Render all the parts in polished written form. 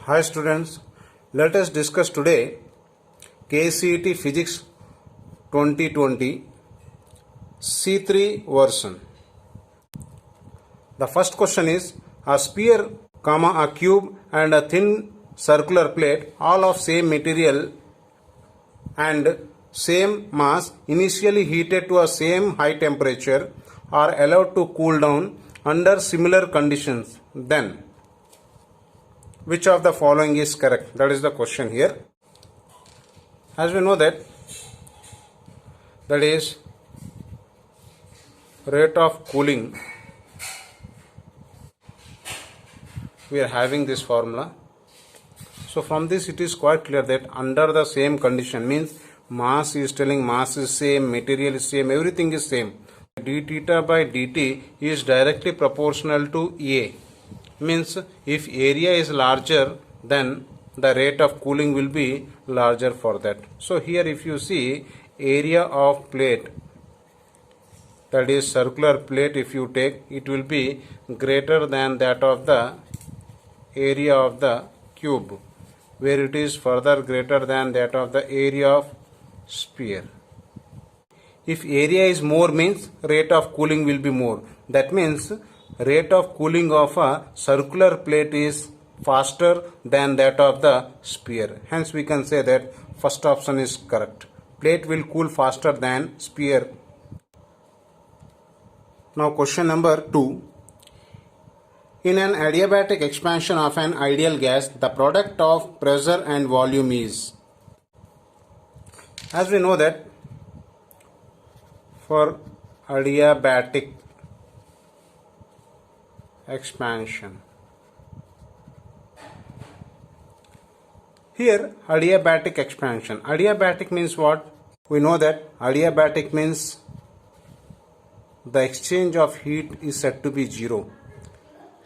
Hi students, let us discuss today KCET Physics 2020 C3 version. The first question is a sphere, a cube and a thin circular plate, all of same material and same mass, initially heated to a same high temperature, are allowed to cool down under similar conditions. Then which of the following is correct? That is the question here. As we know that is rate of cooling. We are having this formula. So from this it is quite clear that under the same condition means mass is telling mass is same, material is same, everything is same. d theta by dt is directly proportional to A. Means if area is larger, then the rate of cooling will be larger for that. So here if you see area of plate, that is circular plate, if you take, it will be greater than that of the area of the cube, where it is further greater than that of the area of sphere. If area is more means rate of cooling will be more. That means rate of cooling of a circular plate is faster than that of the sphere. Hence we can say that first option is correct. Plate will cool faster than sphere. Now question number 2. In an adiabatic expansion of an ideal gas, the product of pressure and volume is. As we know that for adiabatic expansion, here adiabatic expansion. Adiabatic means what? We know that adiabatic means the exchange of heat is said to be zero.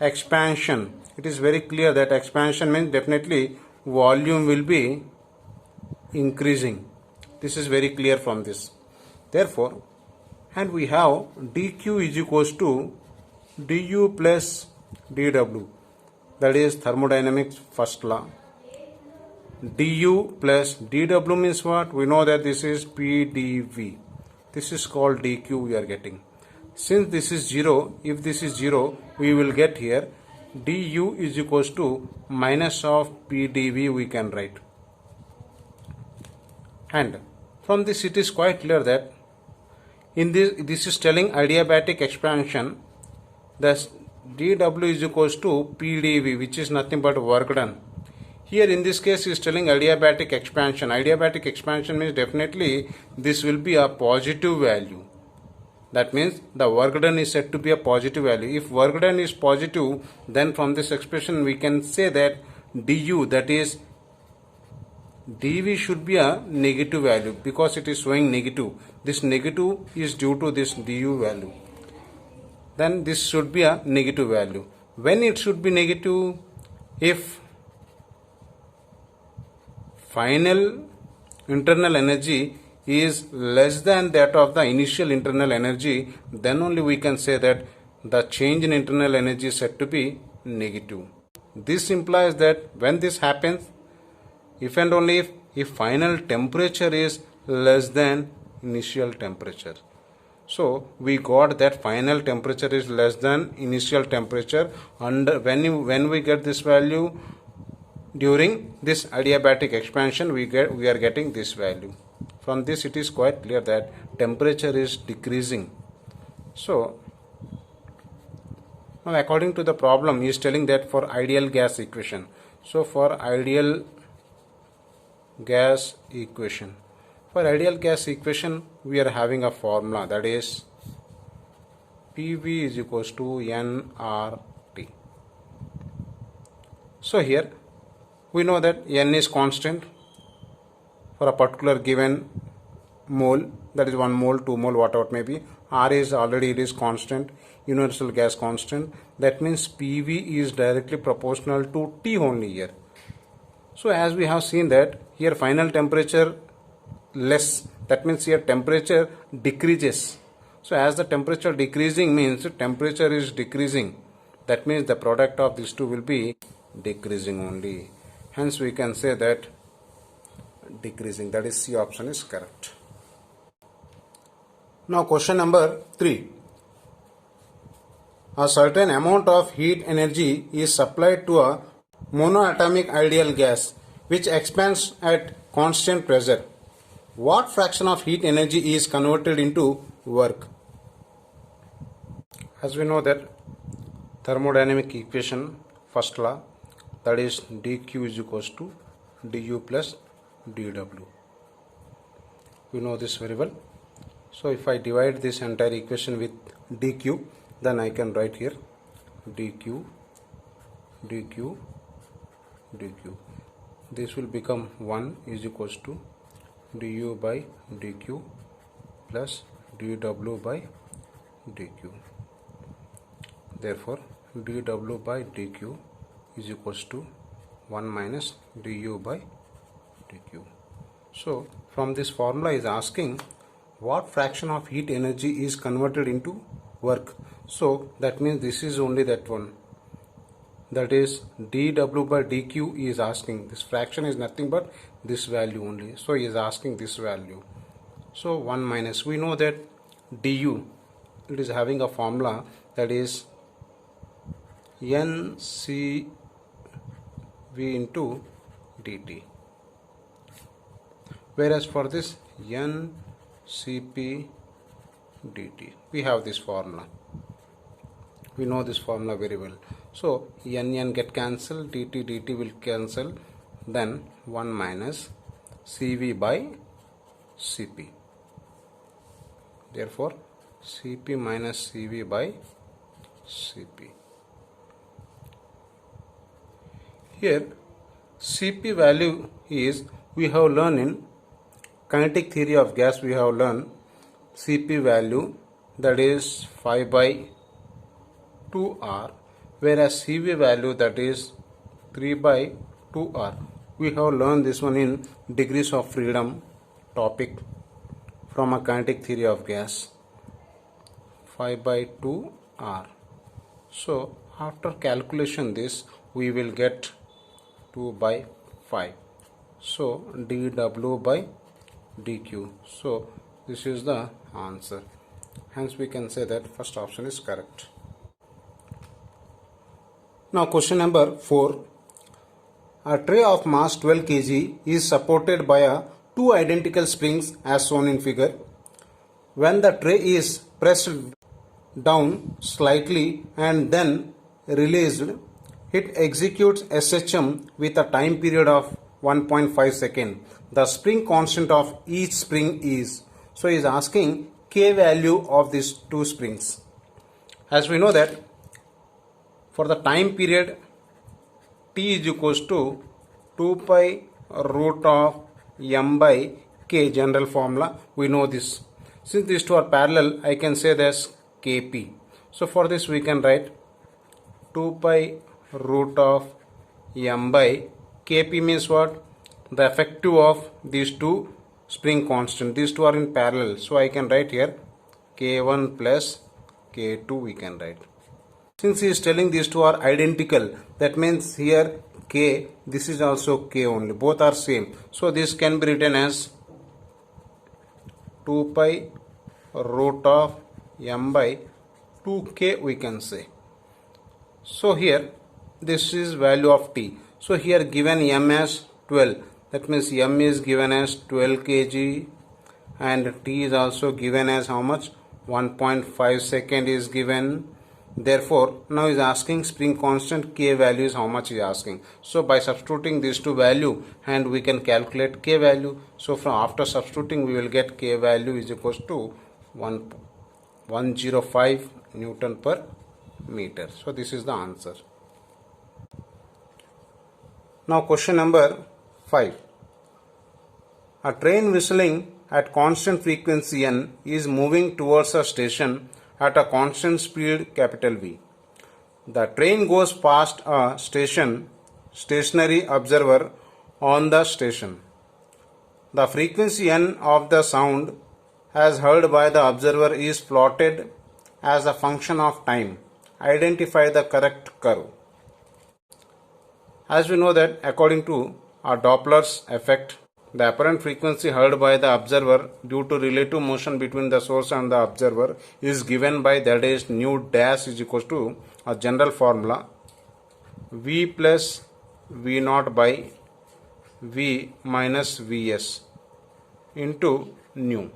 Expansion, it is very clear that expansion means definitely volume will be increasing. This is very clear from this. Therefore, and we have dq is equals to du plus dw, that is thermodynamics first law. du plus dw means what? We know that this is pdv. This is called dq we are getting. Since this is 0, if this is 0, we will get here du is equals to minus of pdv we can write. And from this it is quite clear that in this is telling adiabatic expansion, thus dw is equals to pdv, which is nothing but work done. Here in this case is telling adiabatic expansion. Adiabatic expansion means definitely this will be a positive value. That means the work done is said to be a positive value. If work done is positive, then from this expression we can say that du, that is dv, should be a negative value because it is showing negative. This negative is due to this du value. Then this should be a negative value. When it should be negative? If final internal energy is less than that of the initial internal energy, then only we can say that the change in internal energy is said to be negative. This implies that when this happens, if and only if final temperature is less than initial temperature. So we got that final temperature is less than initial temperature, and when we get this value during this adiabatic expansion, we are getting this value. From this it is quite clear that temperature is decreasing. So now according to the problem, he is telling that for ideal gas equation. So for ideal gas equation, we are having a formula, that is PV is equals to nRT. So here we know that n is constant for a particular given mole, that is 1 mole, 2 mole, whatever it may be. R is already, it is constant, universal gas constant. That means PV is directly proportional to T only here. So as we have seen that here final temperature less, that means here temperature decreases. So as the temperature decreasing means temperature is decreasing. That means the product of these two will be decreasing only. Hence we can say that decreasing, that is C option is correct. Now question number 3. A certain amount of heat energy is supplied to a monoatomic ideal gas which expands at constant pressure. What fraction of heat energy is converted into work? As we know that thermodynamic equation, first law, that is dq is equals to du plus dw. We know this very well. So if I divide this entire equation with dq, then I can write here dq dq dq. This will become 1 is equals to du by dq plus dw by dq. Therefore dw by dq is equals to 1 minus du by dq. So from this formula is asking what fraction of heat energy is converted into work. So that means this is only that one, that is dw by dq is asking. This fraction is nothing but this value only, so he is asking this value. So 1 minus, we know that du, it is having a formula, that is NCV into dt, whereas for this NCP dt, we have this formula, we know this formula very well. So n get cancelled, dt will cancel, then 1 minus Cv by Cp. Therefore Cp minus Cv by Cp. Here Cp value is, we have learned in kinetic theory of gas, we have learned Cp value, that is 5 by 2r, whereas Cv value, that is 3 by 2r. We have learned this one in degrees of freedom topic from a kinetic theory of gas, 5 by 2r. So after calculation this, we will get 2 by 5. So dw by dq. So this is the answer. Hence we can say that first option is correct. Now question number 4. A tray of mass 12 kg is supported by two identical springs as shown in figure. When the tray is pressed down slightly and then released, it executes SHM with a time period of 1.5 seconds. The spring constant of each spring is, so he is asking K value of these two springs. As we know that for the time period T is equals to 2 pi root of m by K, general formula, we know this. Since these two are parallel, I can say this Kp. So for this we can write 2 pi root of m by Kp means what? The effective of these two spring constant. These two are in parallel. So I can write here K1 plus K2 we can write. Since he is telling these two are identical, that means here K, this is also K only. Both are same. So this can be written as 2 pi root of m by 2K we can say. So here this is value of T. So here given m as 12. That means m is given as 12 kg and T is also given as how much? 1.5 second is given. Therefore now is asking spring constant K value is how much is asking. So by substituting these two value and we can calculate K value. So from after substituting we will get K value is equals to 105 Newton per meter. So this is the answer. Now question number 5. A train whistling at constant frequency n is moving towards a station at a constant speed capital V. The train goes past a stationary observer on the station. The frequency n of the sound as heard by the observer is plotted as a function of time. Identify the correct curve. As we know that according to our Doppler's effect, the apparent frequency heard by the observer due to relative motion between the source and the observer is given by, that is, nu dash is equals to a general formula V plus V naught by V minus Vs into nu.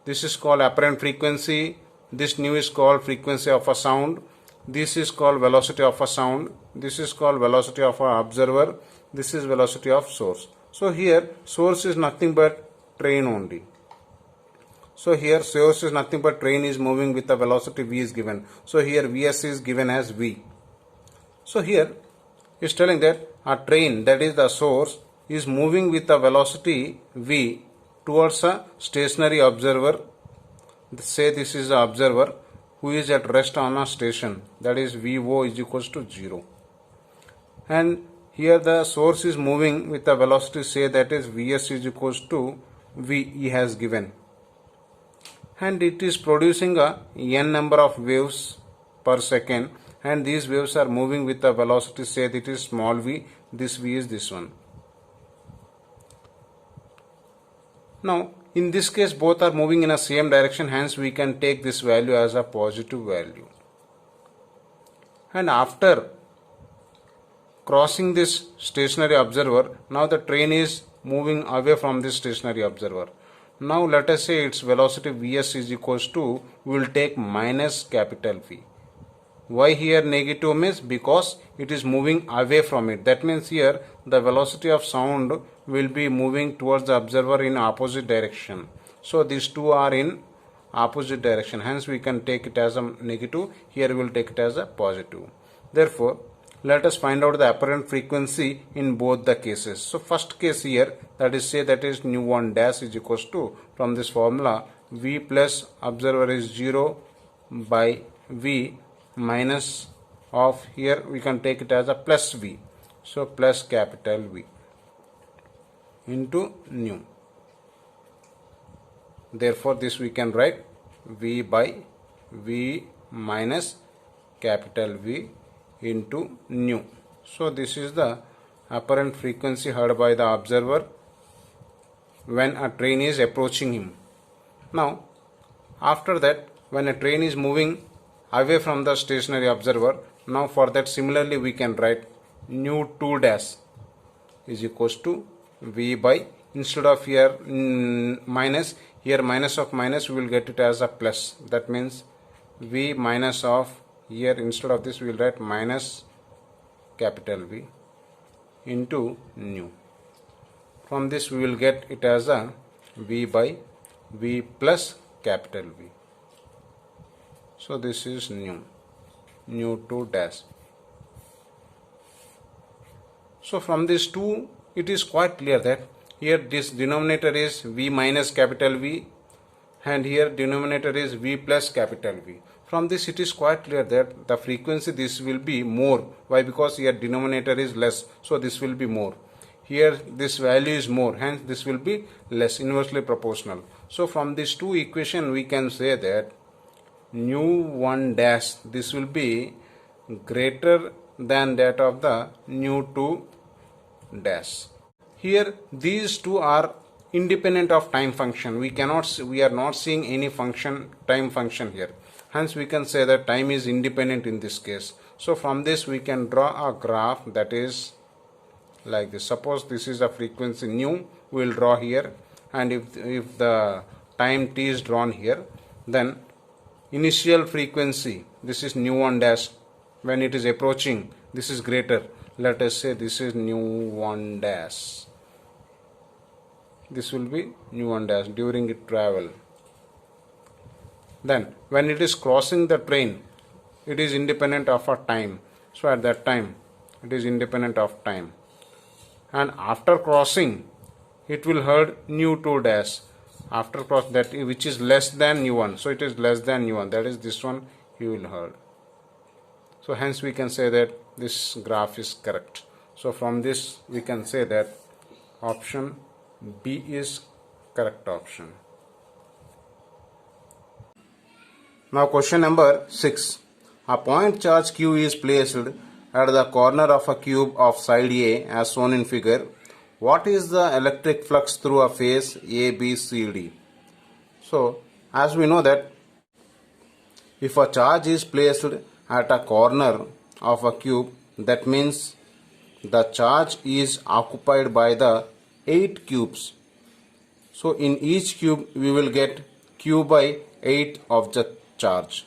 This is called apparent frequency. This nu is called frequency of a sound. This is called velocity of a sound. This is called velocity of an observer. This is velocity of source. So here source is nothing but train only. So here source is nothing but train is moving with the velocity v is given. So here Vs is given as v. So here is telling that a train, that is the source, is moving with the velocity v towards a stationary observer. Say this is the observer who is at rest on a station, that is Vo is equals to 0. And here the source is moving with the velocity, say that is Vs is equals to V he has given. And it is producing a n number of waves per second, and these waves are moving with the velocity, say that is small v, this v is this one. Now in this case both are moving in a same direction, hence we can take this value as a positive value. And after crossing this stationary observer, now the train is moving away from this stationary observer. Now let us say its velocity Vs is equals to, we will take minus capital V. Why here negative means? Because it is moving away from it. That means here the velocity of sound will be moving towards the observer in opposite direction. So these two are in opposite direction. Hence we can take it as a negative. Here we will take it as a positive. Therefore, let us find out the apparent frequency in both the cases. So first case here, that is say that is nu 1 dash is equals to, from this formula, V plus observer is 0 by V minus of, here we can take it as a plus V. So plus capital V into nu. Therefore this we can write V by V minus capital V into nu. So this is the apparent frequency heard by the observer when a train is approaching him. Now after that, when a train is moving away from the stationary observer, now for that similarly we can write nu 2 dash is equals to V by, instead of here minus, here minus of minus, we will get it as a plus. That means V minus of, here instead of this we will write minus capital V into nu. From this we will get it as a V by V plus capital V. So this is nu 2 dash. So from this 2 it is quite clear that here this denominator is V minus capital V and here denominator is V plus capital V. From this it is quite clear that the frequency this will be more. Why? Because here denominator is less, so this will be more. Here this value is more, hence this will be less, inversely proportional. So from these two equation we can say that nu 1 dash, this will be greater than that of the nu 2 dash. Here these two are independent of time function. We are not seeing any function, time function here. Hence we can say that time is independent in this case. So from this we can draw a graph that is like this. Suppose this is a frequency nu, we will draw here, and if the time t is drawn here, then initial frequency, this is nu 1 dash, when it is approaching, this is greater. Let us say this is nu 1 dash. This will be nu 1 dash during its travel. Then when it is crossing the train, it is independent of a time. So at that time it is independent of time. And after crossing, it will heard nu 2 dash. After cross that, which is less than nu 1. So it is less than nu 1. That is this one you will heard. So hence we can say that this graph is correct. So from this we can say that option B is correct option. Now question number 6. A point charge Q is placed at the corner of a cube of side A as shown in figure, what is the electric flux through a face A, B, C, D? So, as we know that if a charge is placed at a corner of a cube, that means the charge is occupied by the 8 cubes. So in each cube we will get q by 8 of the charge.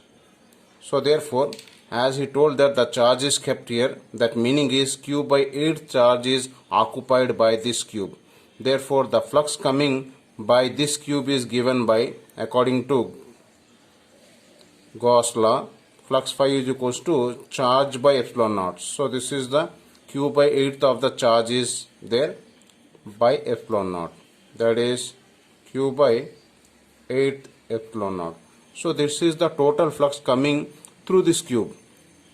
So therefore, as he told that the charge is kept here, that meaning is q by 8 charge is occupied by this cube. Therefore the flux coming by this cube is given by, according to Gauss law, flux phi is equals to charge by epsilon naught. So this is the q by 8th of the charge is there by epsilon naught. That is q by 8th epsilon naught. So this is the total flux coming through this cube.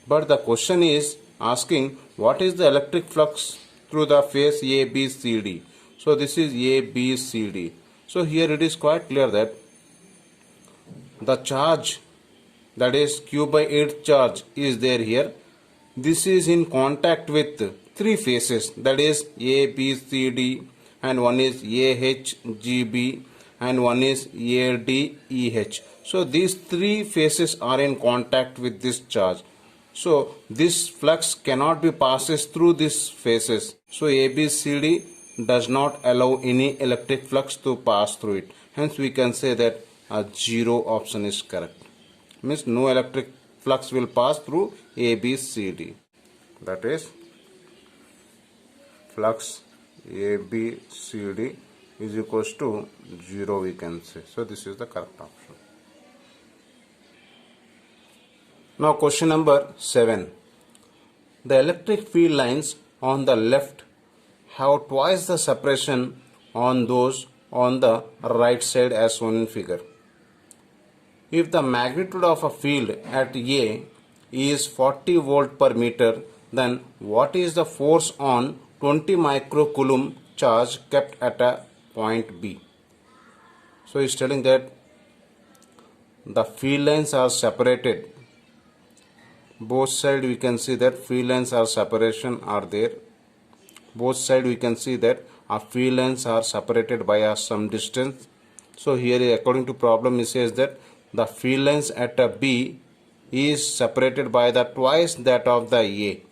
But the question is asking what is the electric flux through the face A, B, C, D. So this is A, B, C, D. So here it is quite clear that the charge, that is q by 8 charge, is there here. This is in contact with 3 faces, that is A, B, C, D, and one is A, H, G, B, and one is A, D, E, H. So these 3 faces are in contact with this charge. So this flux cannot be passes through these faces. So A, B, C, D does not allow any electric flux to pass through it. Hence we can say that a 0 option is correct. Means no electric flux will pass through A, B, C, D. That is flux A, B, C, D is equals to 0 we can say. So this is the correct option. Now question number 7. The electric field lines on the left have twice the separation on those on the right side as shown in figure. If the magnitude of a field at A is 40 volt per meter, then what is the force on 20 microcoulomb charge kept at a point B? So he is telling that the field lines are separated. Both sides we can see that field lines are separation are there. Both sides we can see that our field lines are separated by some distance. So here according to problem it says that the field lines at a B is separated by the twice that of the A,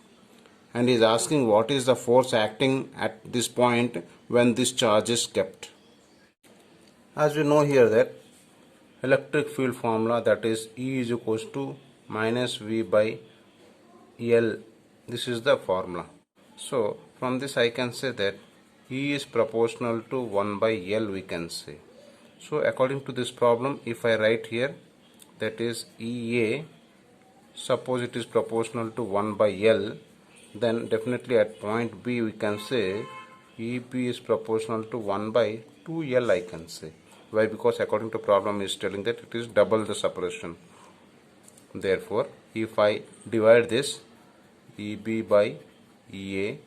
and is asking what is the force acting at this point when this charge is kept. As we know here that electric field formula, that is E is equals to minus V by L. This is the formula. So from this I can say that E is proportional to 1 by L we can say. So according to this problem, if I write here, that is EA, suppose it is proportional to 1 by L, then definitely at point B we can say EB is proportional to 1 by 2L I can say. Why? Because according to problem is telling that it is double the separation. Therefore, if I divide this EB by EA,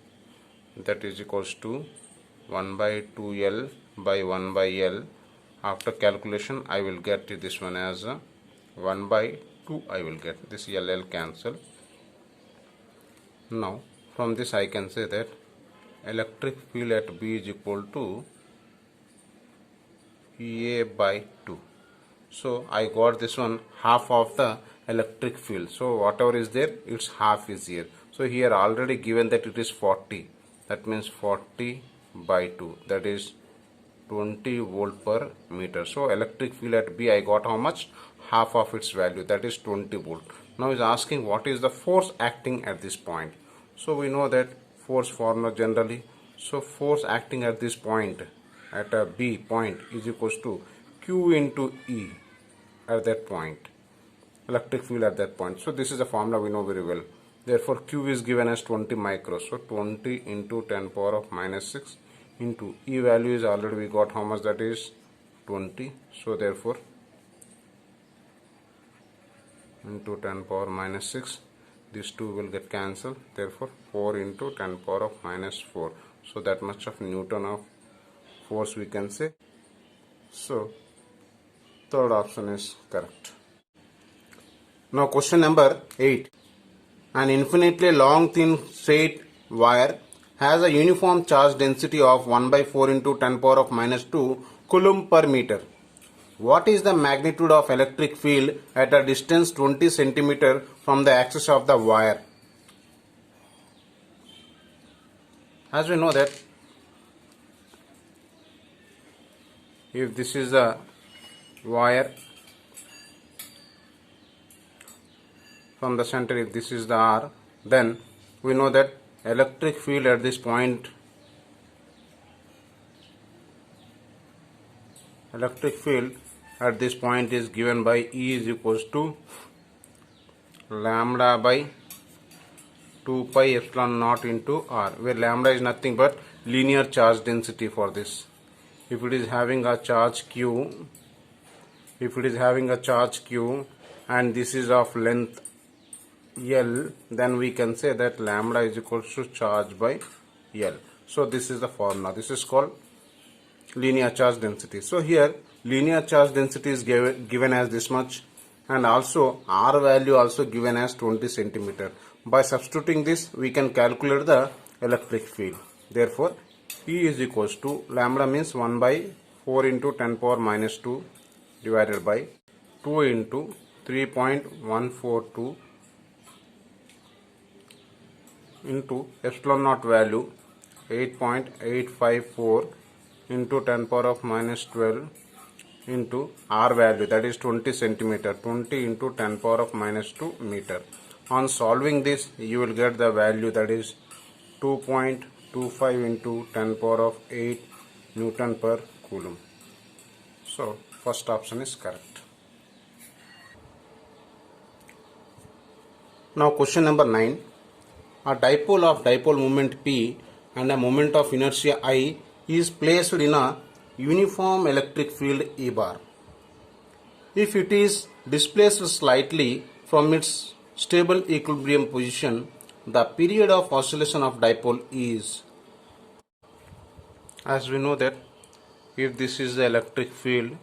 that is equals to 1 by 2L by 1 by L. After calculation I will get this one as 1 by 2 I will get. This LL cancel. Now from this I can say that electric field at B is equal to EA by 2. So I got this one half of the electric field. So whatever is there, its half is here. So here already given that it is 40. That means 40 by 2. That is 20 volt per meter. So electric field at B I got how much? Half of its value, that is 20 volt. Now is asking what is the force acting at this point. So we know that force formula generally. So force acting at this point, at a B point, is equals to Q into E at that point. Electric field at that point. So this is a formula we know very well. Therefore Q is given as 20 micros. So 20 into 10 power of minus 6 into E value is already we got how much, that is 20. So therefore into 10 power minus 6, these two will get cancelled. Therefore 4 into 10 power of minus 4. So that much of Newton of force we can say. So third option is correct. Now question number 8. An infinitely long thin straight wire has a uniform charge density of 1 by 4 into 10 power of minus 2 coulomb per meter. What is the magnitude of electric field at a distance 20 centimeter from the axis of the wire? As we know that if this is the wire from the center, if this is the R, then we know that electric field at this point, is given by E is equals to lambda by 2 pi epsilon naught into R, where lambda is nothing but linear charge density for this. If it is having a charge Q, and this is of length L, then we can say that lambda is equals to charge by L. So this is the formula. This is called linear charge density. So here linear charge density is given as this much, and also R value also given as 20 centimeter. By substituting this, we can calculate the electric field. Therefore, E is equals to lambda means 1 by 4 into 10 power minus 2 divided by 2 into 3.142 into epsilon naught value 8.854 into 10 power of minus 12 into R value, that is 20 centimeter, 20 into 10 power of minus 2 meter. On solving this, you will get the value, that is 2.25 into 10 power of 8 Newton per coulomb. So first option is correct. Now question number 9. A dipole of dipole moment P and a moment of inertia I is placed in a uniform electric field E bar. If it is displaced slightly from its stable equilibrium position, the period of oscillation of dipole is. As we know that if this is the electric field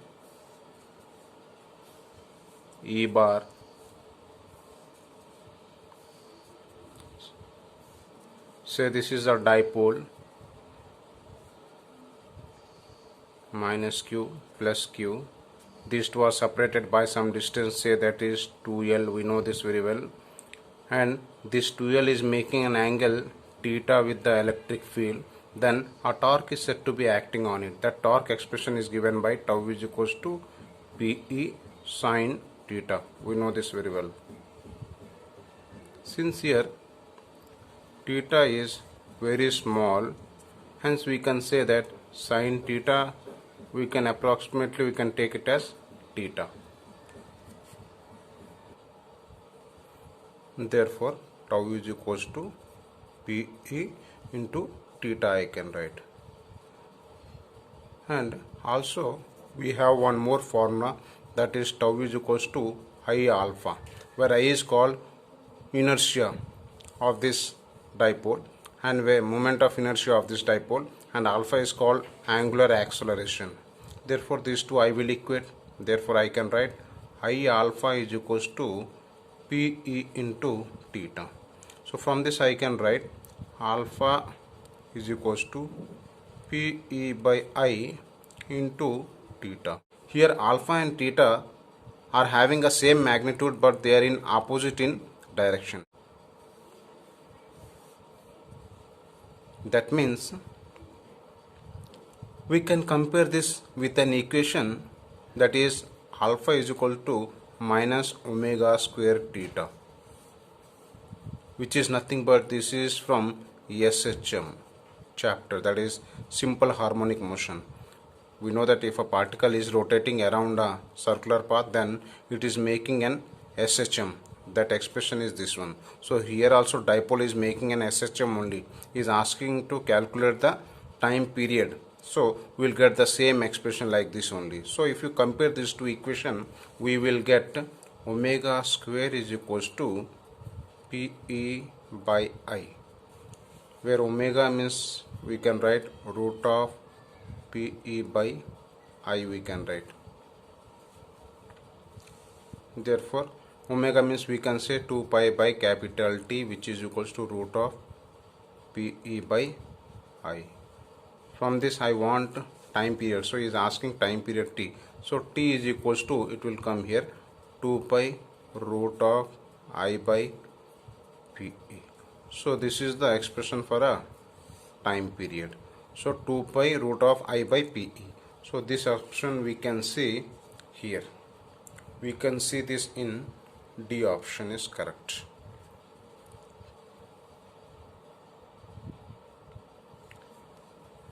E bar, say this is a dipole minus Q plus Q, these two are separated by some distance, say that is 2L, we know this very well, and this 2L is making an angle theta with the electric field, then a torque is said to be acting on it. That torque expression is given by tau is equals to PE sin theta, we know this very well. Since here theta is very small, hence we can say that sin theta, we can take it as theta. Therefore tau is equals to PE into theta I can write. And also we have one more formula, that is tau is equals to I alpha, where I is called inertia of this dipole and where moment of inertia of this dipole, and alpha is called angular acceleration. Therefore these two I will equate. Therefore I can write I alpha is equals to PE into theta. So from this I can write alpha is equals to PE by I into theta. Here alpha and theta are having a same magnitude, but they are in opposite in direction. That means we can compare this with an equation, that is alpha is equal to minus omega square theta, which is nothing but this is from SHM chapter, that is simple harmonic motion. We know that if a particle is rotating around a circular path, then it is making an SHM. That expression is this one. So here also dipole is making an SHM only, is asking to calculate the time period. So we will get the same expression like this only. So if you compare these two equations, we will get omega square is equals to PE by I, where omega means we can write root of PE by I we can write. Therefore Omega means we can say 2 pi by capital T, which is equals to root of PE by I. From this I want time period, so he is asking time period T. So T is equals to, it will come here, 2 pi root of I by PE. So this is the expression for a time period. So 2 pi root of I by PE. So this option we can see here. We can see this in D option is correct.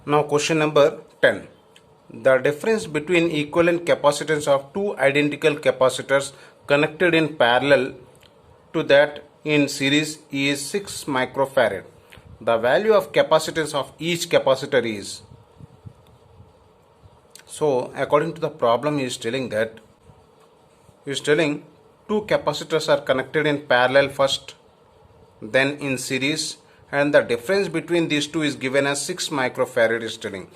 Now question number 10. The difference between equivalent capacitance of two identical capacitors connected in parallel to that in series is 6 microfarad. The value of capacitance of each capacitor is. So according to the problem, he is telling that two capacitors are connected in parallel first, then in series, and the difference between these two is given as 6 microfarad. Is telling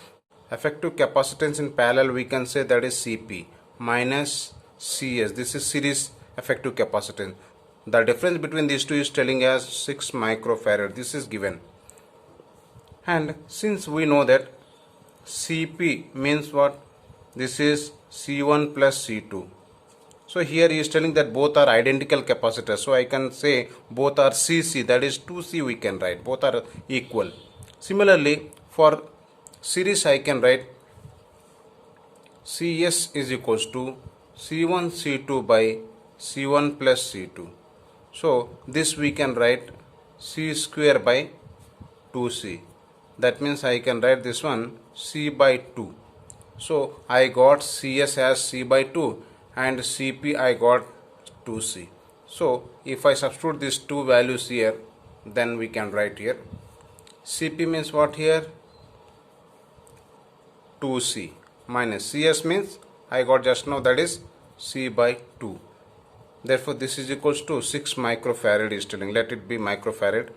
effective capacitance in parallel, we can say that is Cp minus Cs. This is series effective capacitance. The difference between these two is telling as 6 microfarad. This is given, and since we know that Cp means what, this is C1 plus C2. So here he is telling that both are identical capacitors. So I can say both are Cc, that is 2C we can write. Both are equal. Similarly, for series I can write Cs is equals to C1 C2 by C1 plus C2. So this we can write C square by 2C. That means I can write this one C by 2. So I got Cs as C by 2 and Cp I got 2C. So if I substitute these two values here, then we can write here Cp means what here, 2C, minus Cs means I got just now, that is C by 2. Therefore this is equals to 6 microfarad is telling, let it be microfarad.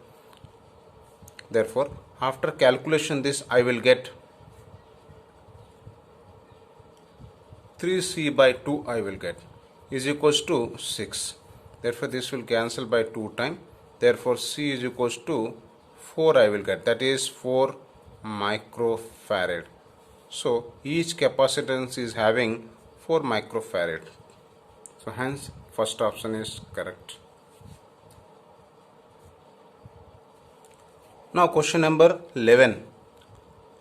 Therefore after calculation this I will get 3C by 2 I will get is equals to 6. Therefore this will cancel by 2 times. Therefore C is equals to 4 I will get, that is 4 microfarad. So each capacitance is having 4 microfarad. So hence first option is correct. Now question number 11.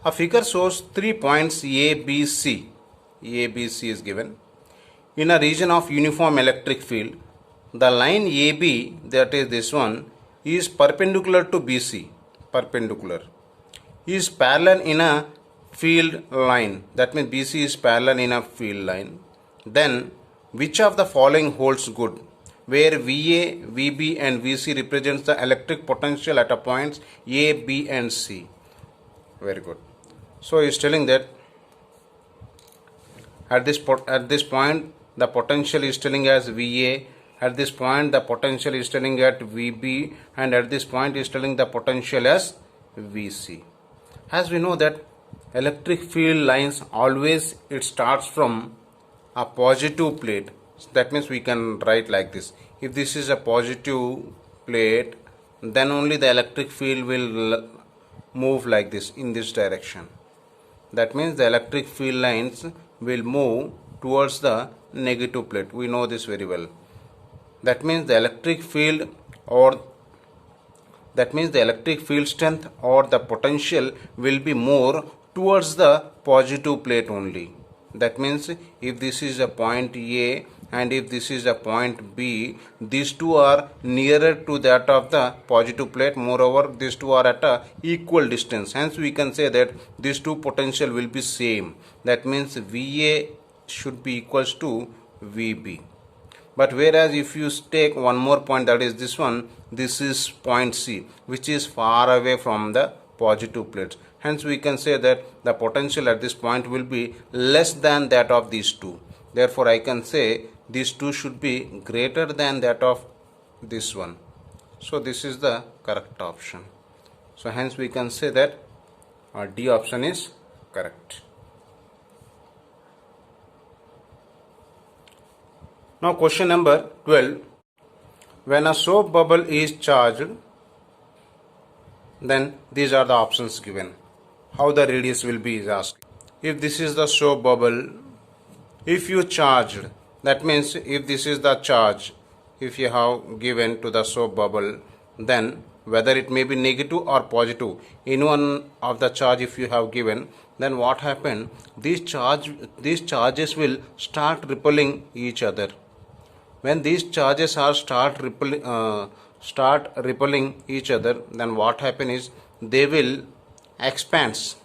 A figure shows 3 points A, B, C. A, B, C is given in a region of uniform electric field. The line AB, that is this one, is perpendicular to BC. Perpendicular is parallel in a field line. That means BC is parallel in a field line. Then which of the following holds good? Where VA, VB and VC represents the electric potential at a points A, B and C. Very good. So he is telling that at this point the potential is telling as VA, at this point the potential is telling at VB, and at this point is telling the potential as VC. As we know that electric field lines always it starts from a positive plate. That means we can write like this. If this is a positive plate, then only the electric field will move like this in this direction. That means the electric field lines will move towards the negative plate. We know this very well. That means the electric field strength or the potential will be more towards the positive plate only. That means if this is a point A and if this is a point B, these two are nearer to that of the positive plate. Moreover, these two are at a equal distance. Hence we can say that these two potential will be same. That means VA should be equals to VB. But whereas if you take one more point, that is this one, this is point C, which is far away from the positive plates. Hence we can say that the potential at this point will be less than that of these two. Therefore I can say these two should be greater than that of this one. So this is the correct option. So hence we can say that D option is correct. Now question number 12. when a soap bubble is charged, then these are the options given. How the radius will be is asked. If this is the soap bubble, if you charged, that means if this is the charge, if you have given to the soap bubble, then whether it may be negative or positive, in one of the charge if you have given, then what happened? These charges will start repelling each other. When these charges are start repelling each other, then what happen is they will expands.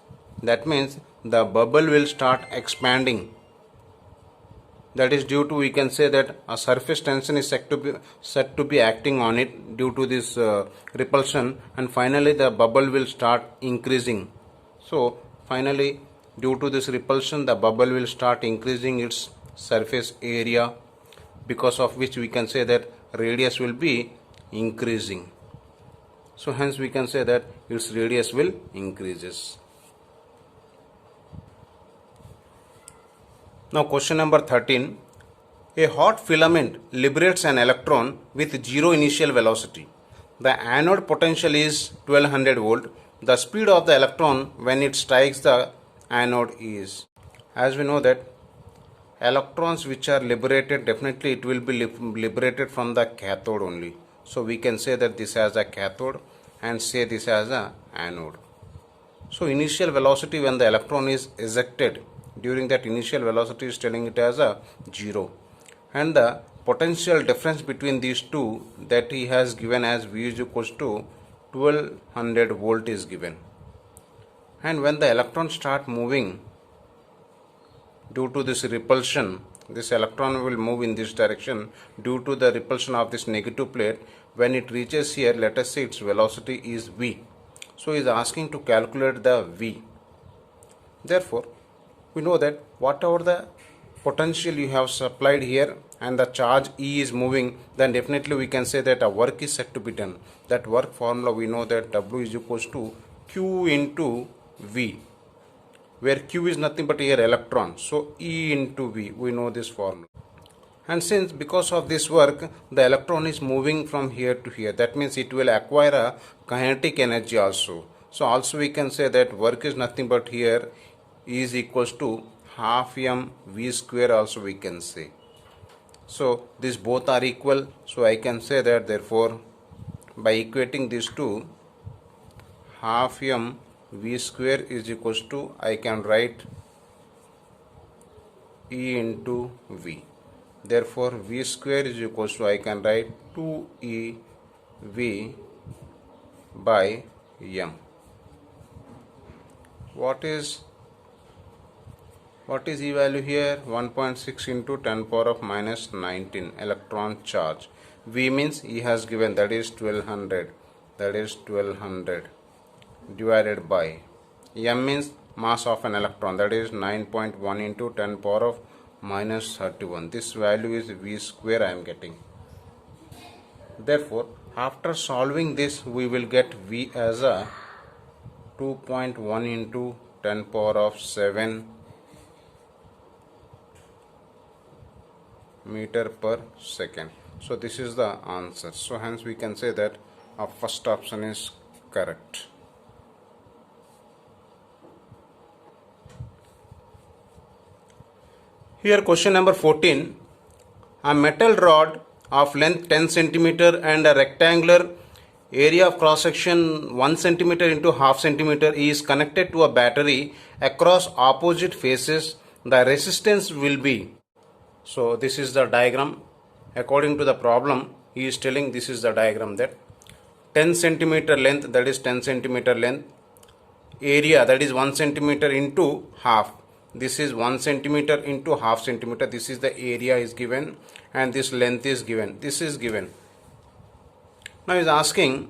That means the bubble will start expanding. That is due to, we can say that a surface tension is said to be acting on it due to this repulsion, and finally the bubble will start increasing. So finally, due to this repulsion, the bubble will start increasing its surface area, because of which we can say that radius will be increasing. So hence we can say that its radius will increases. Now question number 13. A hot filament liberates an electron with zero initial velocity. The anode potential is 1200 volt. The speed of the electron when it strikes the anode is. As we know that electrons which are liberated, definitely it will be liberated from the cathode only. So we can say that this as a cathode and say this as a anode. So initial velocity when the electron is ejected, during that initial velocity is telling it as a 0, and the potential difference between these two that he has given as V is equals to 1200 volt is given. And when the electron start moving, due to this repulsion, this electron will move in this direction due to the repulsion of this negative plate. When it reaches here, let us say its velocity is V. So he is asking to calculate the V. Therefore we know that whatever the potential you have supplied here and the charge E is moving, then definitely we can say that a work is said to be done. That work formula we know that W is equals to Q into V, where Q is nothing but here electron. So E into V, we know this formula. And since because of this work the electron is moving from here to here, that means it will acquire a kinetic energy also. So also we can say that work is nothing but here is equals to half m v square also we can say. So these both are equal, so I can say that therefore by equating these two, half m v square is equals to, I can write E into V. Therefore V square is equals to, I can write 2E V by m. What is E value here? 1.6 into 10 power of minus 19 electron charge. V means he has given, that is 1200, divided by m means mass of an electron, that is 9.1 into 10 power of minus 31. This value is V square I am getting. Therefore after solving this we will get V as a 2.1 into 10 power of 7 meter per second. So this is the answer. So hence we can say that our first option is correct. Here question number 14. A metal rod of length 10 centimeter and a rectangular area of cross section 1 centimeter into half centimeter is connected to a battery across opposite faces. The resistance will be. So this is the diagram. According to the problem, he is telling this is the diagram, that 10 centimeter length, that is 10 centimeter length, area that is 1 centimeter into half. This is 1 centimeter into half centimeter. This is the area is given and this length is given. This is given. Now he is asking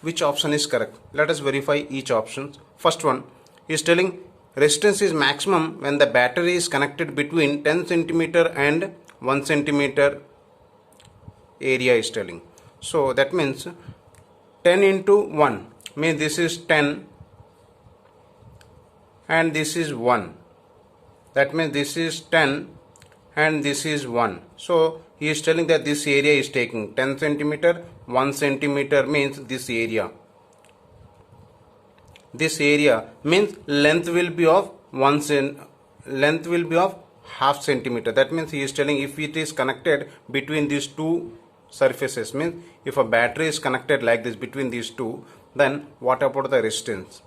which option is correct. Let us verify each option. First one is telling resistance is maximum when the battery is connected between 10 centimeter and 1 centimeter area is telling. So that means 10 into 1 means this is 10 and this is 1. That means this is 10 and this is 1. So he is telling that this area is taking 10 centimeter. 1 centimeter means this area. This area means length will be of length will be of half centimeter. That means he is telling if it is connected between these two surfaces, means if a battery is connected like this between these two, then what about the resistance?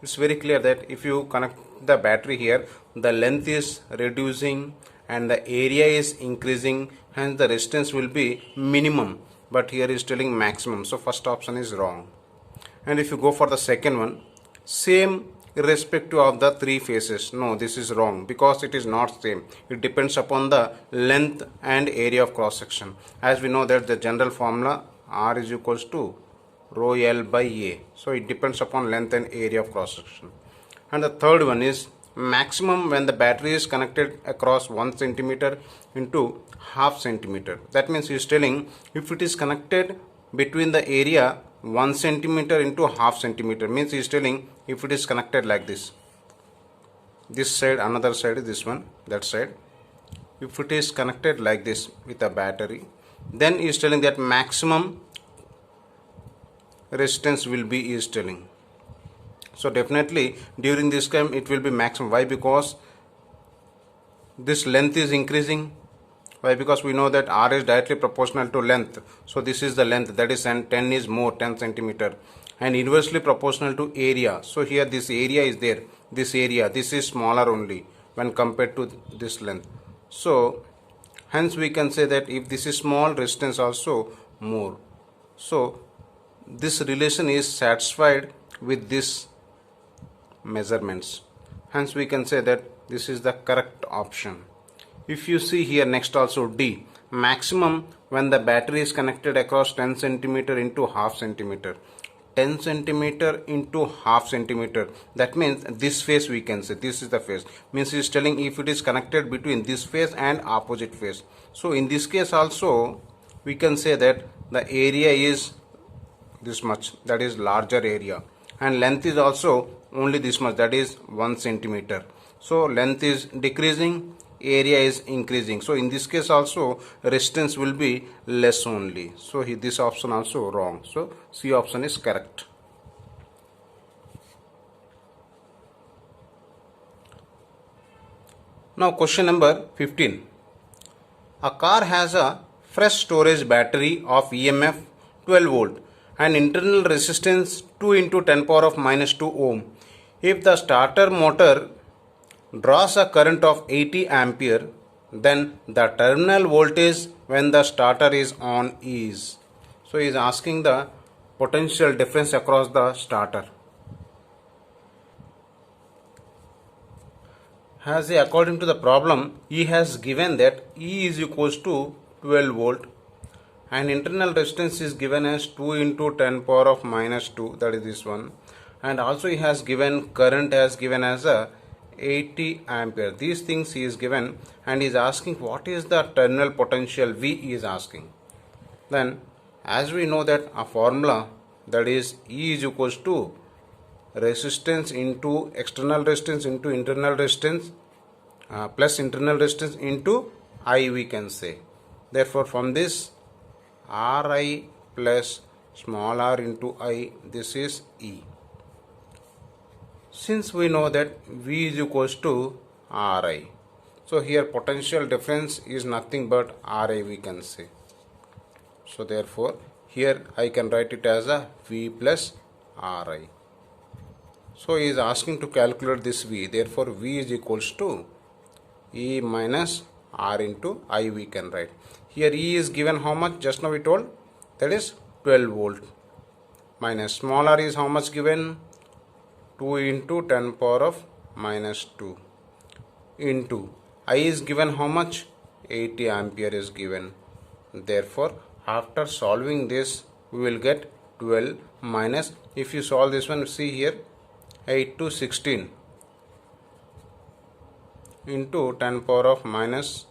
It's very clear that if you connect the battery here, the length is reducing and the area is increasing, hence the resistance will be minimum, but here is telling maximum. So first option is wrong. And if you go for the second one, same irrespective of the three phases, no, this is wrong because it is not same. It depends upon the length and area of cross section. As we know that the general formula R is equals to rho L by A. So it depends upon length and area of cross section. And the third one is maximum when the battery is connected across 1 centimeter into half centimeter. That means he is telling if it is connected between the area 1 centimeter into half centimeter, means he is telling if it is connected like this side, another side is this one, that side, if it is connected like this with a battery, then he is telling that maximum resistance will be, he is telling. So definitely during this time it will be maximum. Why? Because this length is increasing. Why? Because we know that R is directly proportional to length. So this is the length, that is 10 is more, 10 centimeter, and inversely proportional to area. So here this area is there, this area, this is smaller only when compared to this length. So hence we can say that if this is small, resistance also more. So this relation is satisfied with this measurements. Hence we can say that this is the correct option. If you see here next also D, maximum when the battery is connected across 10 centimeter into half centimeter. 10 centimeter into half centimeter, that means this phase we can say, this is the phase, means he is telling if it is connected between this phase and opposite phase. So in this case also we can say that the area is this much, that is larger area, and length is also only this much, that is 1 centimeter. So length is decreasing, area is increasing. So in this case also resistance will be less only. So this option also wrong. So C option is correct. Now question number 15. A car has a fresh storage battery of EMF 12 volt and internal resistance 2 into 10 power of minus 2 ohm. If the starter motor draws a current of 80 ampere, then the terminal voltage when the starter is on is. So he is asking the potential difference across the starter. As according to the problem, he has given that E is equals to 12 volt and internal resistance is given as 2 into 10 power of minus 2, that is this one, and also he has given current as given as a 80 ampere. These things he is given and is asking what is the terminal potential V he is asking. Then as we know that a formula, that is E is equals to resistance into external resistance into internal resistance plus internal resistance into I we can say. Therefore from this Ri plus small r into I, this is E. Since we know that V is equals to Ri, so here potential difference is nothing but Ri we can say. So therefore here I can write it as a V plus Ri. So he is asking to calculate this V, therefore V is equals to E minus R into I we can write. Here E is given how much, just now we told, that is 12 volt, minus small r is how much given, 2 into 10 power of minus 2, into I is given how much, 80 ampere is given. Therefore after solving this we will get 12 minus, if you solve this one, see here, 8 to 16 into 10 power of minus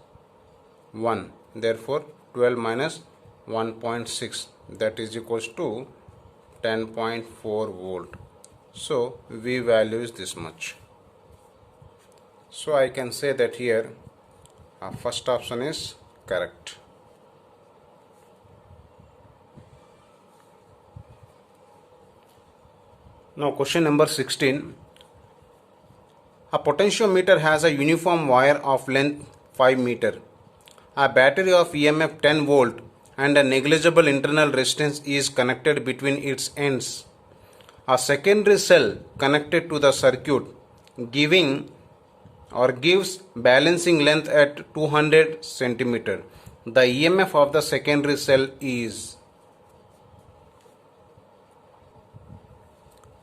1, therefore 12 minus 1.6, that is equals to 10.4 volt. So V value is this much. So I can say that here first option is correct. Now question number 16. A potentiometer has a uniform wire of length 5 meter. A battery of EMF 10 volt and a negligible internal resistance is connected between its ends. A secondary cell connected to the circuit giving or gives balancing length at 200 centimeter. The EMF of the secondary cell is,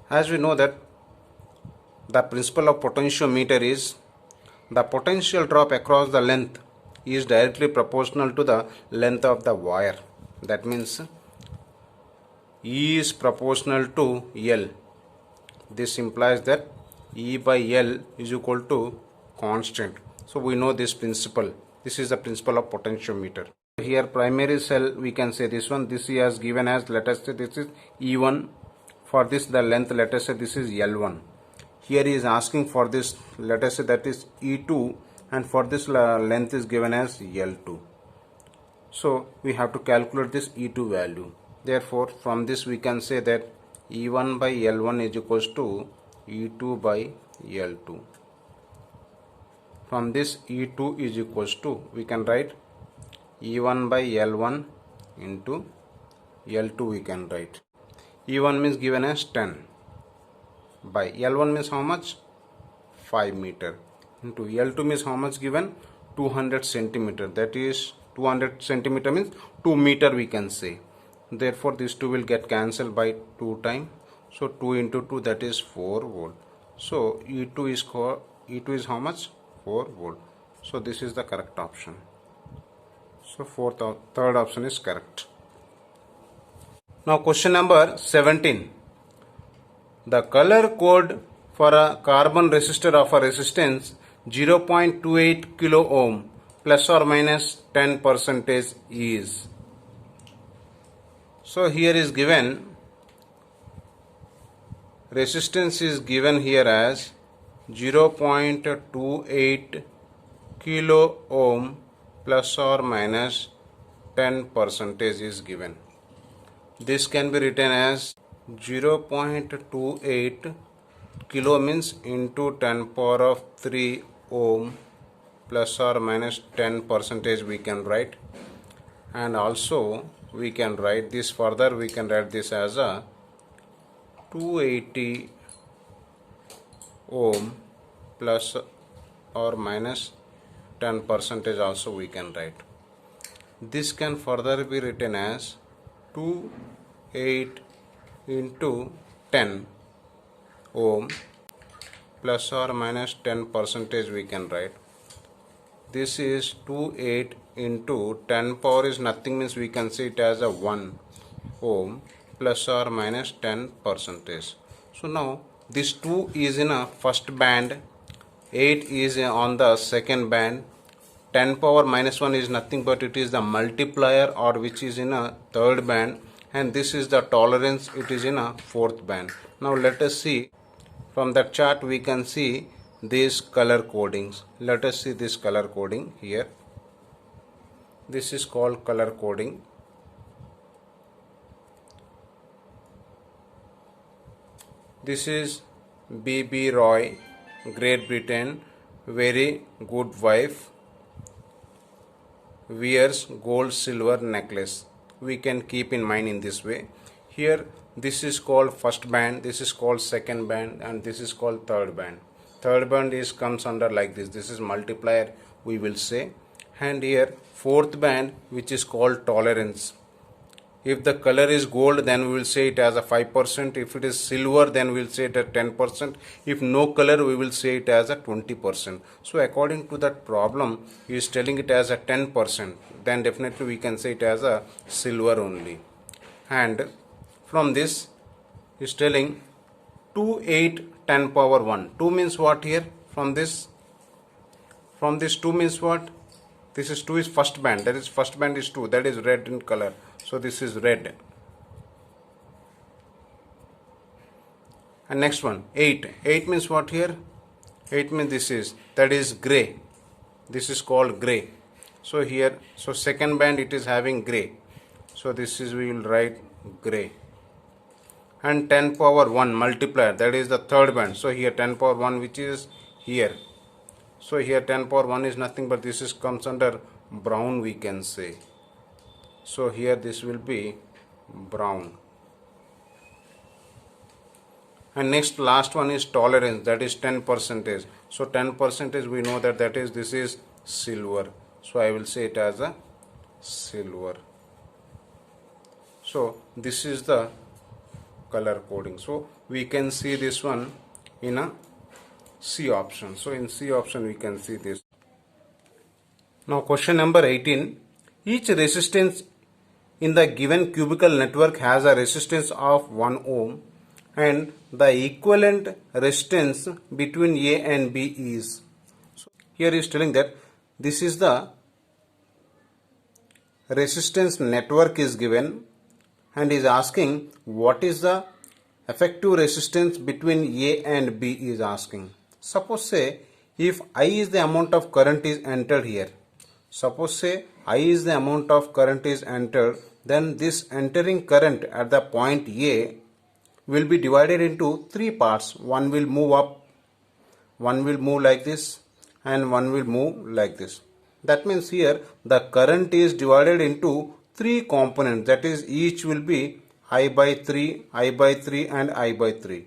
as we know that the principle of potentiometer is the potential drop across the length is directly proportional to the length of the wire. That means E is proportional to L. This implies that E by L is equal to constant. So we know this principle. This is the principle of potentiometer. Here primary cell, we can say this one. This is given as, let us say this is E1. For this the length, let us say this is L1. Here he is asking for this, let us say that is E2, and for this length is given as L2. So we have to calculate this E2 value. Therefore from this we can say that E1 by L1 is equals to E2 by L2. From this E2 is equals to, we can write E1 by L1 into L2 we can write. E1 means given as 10 by L1 means how much? 5 meter into L2 means how much given? 200 centimeter. That is 200 centimeter means 2 meter we can say. Therefore these two will get cancelled by 2 times. So 2 into 2, that is 4 volt. So E2 is how much? 4 volt. So this is the correct option. So third option is correct. Now question number 17. The color code for a carbon resistor of a resistance 0.28 kilo ohm plus or minus 10% is. So here is given, resistance is given here as 0.28 kilo ohm plus or minus 10% is given. This can be written as 0.28 kilo means into 10 power of 3 ohm plus or minus 10% we can write, and also we can write this further, we can write this as a 280 ohm plus or minus 10% also we can write. This can further be written as 28 into 10 ohm plus or minus 10% we can write. This is 28 into 10 power is nothing means we can say it as a 1 ohm plus or minus 10%. So now this 2 is in a first band, 8 is on the second band, 10 power minus 1 is nothing but it is the multiplier or which is in a third band, and this is the tolerance, it is in a fourth band. Now let us see from the chart, we can see these color codings. Let us see this color coding here. This is called color coding. This is B.B. Roy, Great Britain, very good wife, wears gold silver necklace. We can keep in mind in this way. Here this is called first band, this is called second band, and this is called third band. Third band is comes under like this. This is multiplier we will say, and here fourth band which is called tolerance. If the color is gold, then we will say it as a 5%. If it is silver, then we will say it as 10%. If no color, we will say it as a 20%. So according to that problem, he is telling it as a 10%. Then definitely we can say it as a silver only. And from this, he is telling 2, 8, 10 power 1. 2 means what here? From this 2 means what? This is 2 is first band. That is first band is 2. That is red in color. So this is red. And next one 8. 8 means what here? 8 means this is, that is gray. This is called gray. So here, so second band it is having gray. So this is, we will write gray. And 10 power 1 multiplier, that is the third band. So here 10 power 1 which is here. So here 10 power 1 is nothing but this is comes under brown, we can say. So here this will be brown. And next last one is tolerance, that is 10 percentage. So 10 percentage we know that this is silver. So I will say it as a silver. So this is the color coding. So we can see this one in a C option. So in C option we can see this. Now question number 18. Each resistance in the given cubical network has a resistance of 1 ohm and the equivalent resistance between A and B is. So here is telling that this is the resistance network is given and is asking what is the effective resistance between A and B is asking. Suppose say if I is the amount of current is entered here. Suppose say I is the amount of current is entered, then this entering current at the point A will be divided into three parts. One will move up, one will move like this, and one will move like this. That means here the current is divided into three components, that is each will be I by 3, I by 3 and I by 3.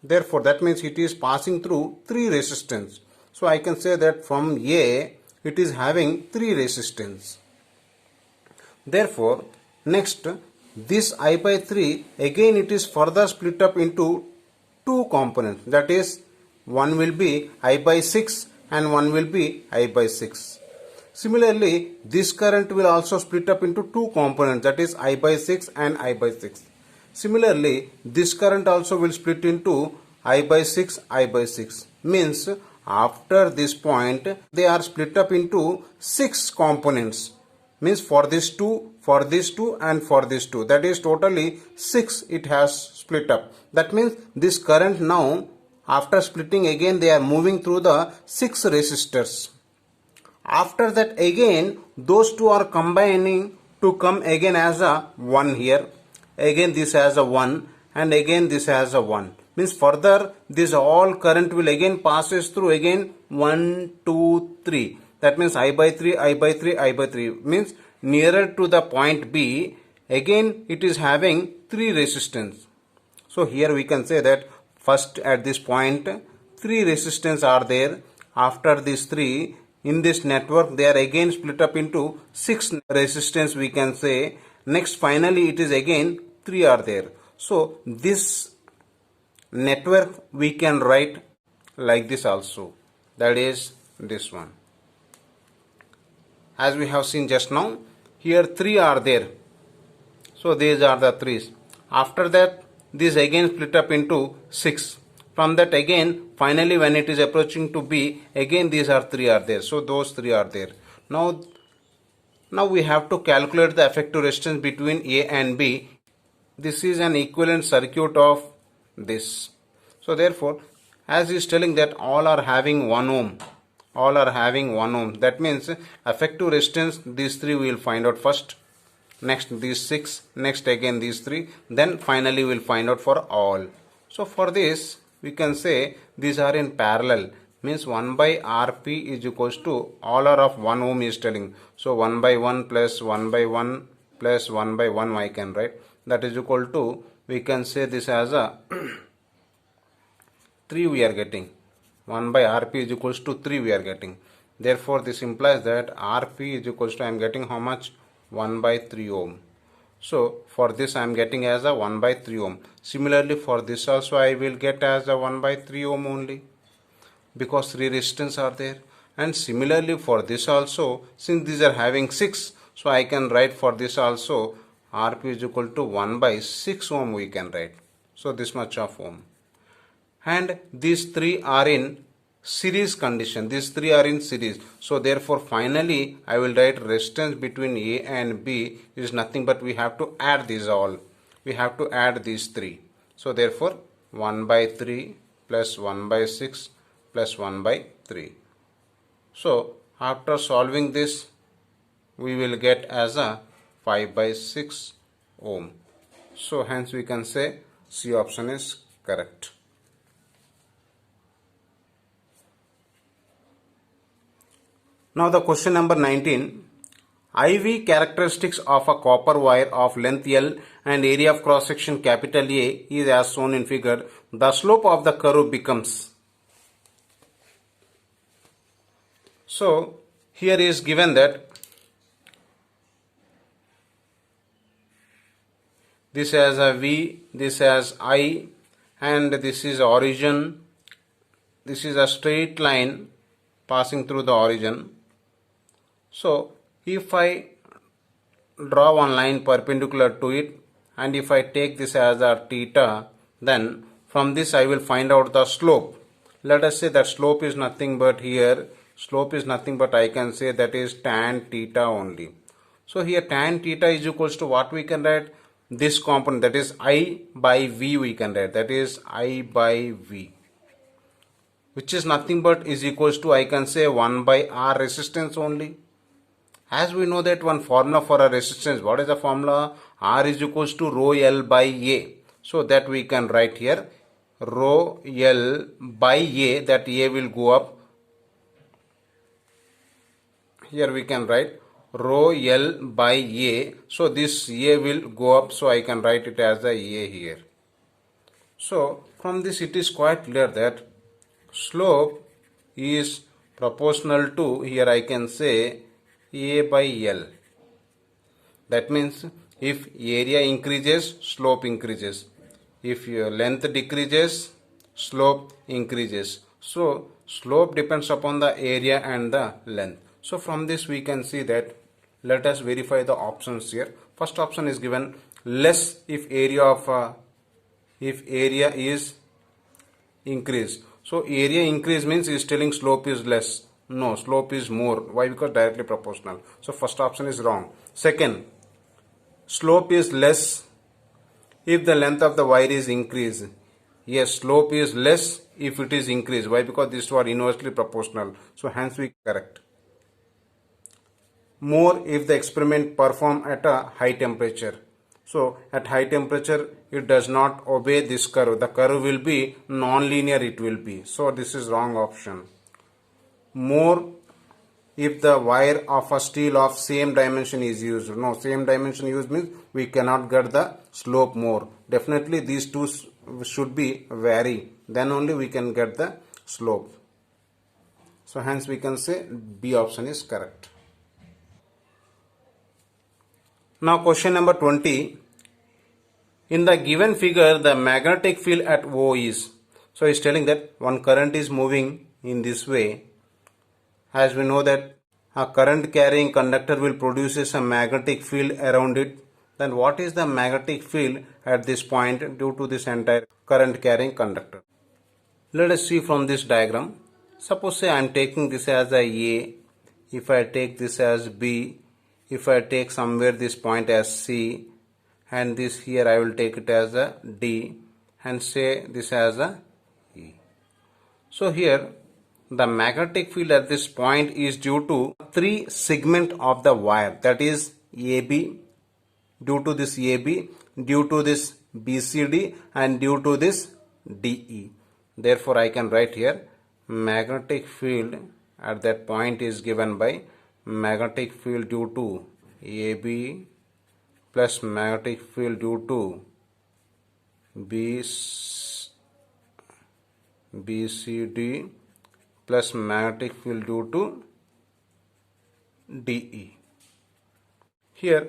Therefore that means it is passing through three resistance. So I can say that from A it is having three resistance. Therefore next this I by 3 again it is further split up into two components, that is one will be I by 6 and one will be I by 6. Similarly this current will also split up into two components, that is I by 6 and I by 6. Similarly this current also will split into I by 6, I by 6. Means after this point they are split up into 6 components. Means for this two, for this two and for this two, that is totally 6 it has split up. That means this current now after splitting again they are moving through the 6 resistors. After that again those two are combining to come again as a 1 here, again this has a 1 and again this has a 1. Means further this all current will again passes through again 1, 2, 3. That means I by 3, I by 3, I by 3. Means nearer to the point B again it is having 3 resistance. So here we can say that first at this point 3 resistance are there. After these 3 in this network they are again split up into 6 resistance, we can say. Next finally it is again 3 are there. So this network we can write like this also, that is this one. As we have seen just now, here 3 are there. So these are the 3's. After that this again split up into 6. From that again finally when it is approaching to B again these are 3 are there. So those 3 are there. Now we have to calculate the effective resistance between A and B. This is an equivalent circuit of this. So therefore as is telling that all are having 1 ohm. All are having 1 ohm. That means effective resistance these 3 we will find out first. Next these 6. Next again these 3. Then finally we will find out for all. So for this we can say these are in parallel. Means 1 by Rp is equals to all are of 1 ohm is telling. So 1 by 1 plus 1 by 1 plus 1 by 1 I can write. That is equal to, we can say this as a 3 we are getting. 1 by Rp is equals to 3 we are getting. Therefore this implies that Rp is equals to, I am getting how much? 1 by 3 ohm. So for this I am getting as a 1 by 3 ohm. Similarly for this also I will get as a 1 by 3 ohm only, because 3 resistance are there. And similarly for this also, since these are having 6, so I can write for this also Rp is equal to 1 by 6 ohm we can write. So this much of ohm. And these 3 are in series condition. These 3 are in series. So therefore finally I will write resistance between A and B is nothing but we have to add these all. We have to add these 3. So therefore 1 by 3 plus 1 by 6 plus 1 by 3. So After solving this, we will get as a 5 by 6 ohm. So hence we can say C option is correct. Now the question number 19. IV characteristics of a copper wire of length L and area of cross section capital A is as shown in figure. The slope of the curve becomes. So here is given that this has a V, this has I, and this is origin. This is a straight line passing through the origin. So if I draw one line perpendicular to it, and if I take this as a theta, then from this I will find out the slope. Let us say that slope is nothing but here, slope is nothing but I can say that is tan theta only. So here tan theta is equals to what we can write? This component, that is I by V we can write, that is I by V, which is nothing but is equals to I can say 1 by R resistance only. As we know that one formula for a resistance, what is the formula? R is equals to rho L by A. So that we can write here rho L by A, that A will go up. Here we can write rho L by A. So this A will go up. So I can write it as a A here. So from this it is quite clear that slope is proportional to, here I can say, A by L. That means if area increases, slope increases. If your length decreases, slope increases. So slope depends upon the area and the length. So from this we can see that, let us verify the options here. First option is given less if area is increased. So area increase means is telling slope is less. No, slope is more. Why? Because directly proportional. So first option is wrong. Second, slope is less if the length of the wire is increased. Yes, slope is less if it is increased. Why? Because these two are inversely proportional. So hence we correct. More if the experiment performed at a high temperature. So at high temperature it does not obey this curve. The curve will be non-linear, it will be. So this is wrong option. More if the wire of a steel of same dimension is used. No, same dimension used means we cannot get the slope more. Definitely these two should be vary. Then only we can get the slope. So hence we can say B option is correct. Now question number 20. In the given figure, the magnetic field at O is. So it's telling that one current is moving in this way. As we know that a current carrying conductor will produce a magnetic field around it. Then what is the magnetic field at this point due to this entire current carrying conductor? Let us see from this diagram. Suppose say I am taking this as a. If I take this as B, if I take somewhere this point as C, and this here I will take it as a D, and say this as a E. So here the magnetic field at this point is due to three segment of the wire, that is AB, due to this AB, due to this BCD, and due to this DE. Therefore I can write here magnetic field at that point is given by magnetic field due to AB plus magnetic field due to BCD plus magnetic field due to DE. Here,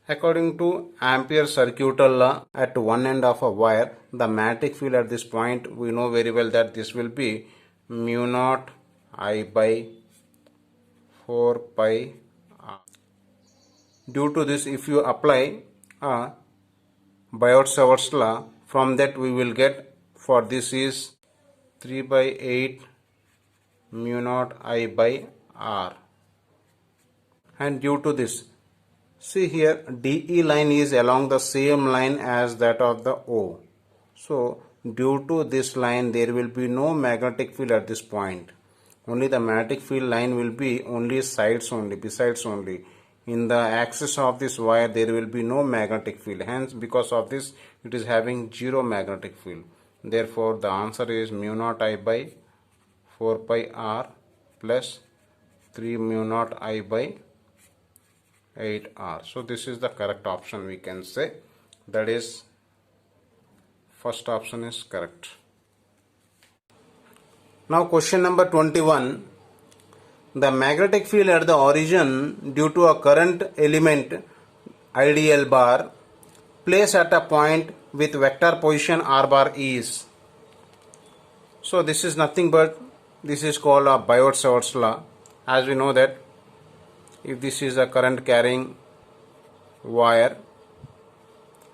according to Ampere circuital law, at one end of a wire, the magnetic field at this point, we know very well that this will be mu naught I by 4 pi R. Due to this, if you apply Biot-Savart's law, from that we will get, for this is 3 by 8 mu naught I by R. And due to this, see here DE line is along the same line as that of the O. So due to this line there will be no magnetic field at this point. only the magnetic field line will be only sides only, besides only. In the axis of this wire there will be no magnetic field, hence because of this it is having zero magnetic field. Therefore the answer is mu naught I by 4 pi r plus 3 mu naught I by 8r. So this is the correct option, we can say, that is first option is correct. Now question number 21. The magnetic field at the origin due to a current element IDL bar placed at a point with vector position r bar is. So this is nothing but, this is called a Biot-Savart's law. As we know that if this is a current carrying wire,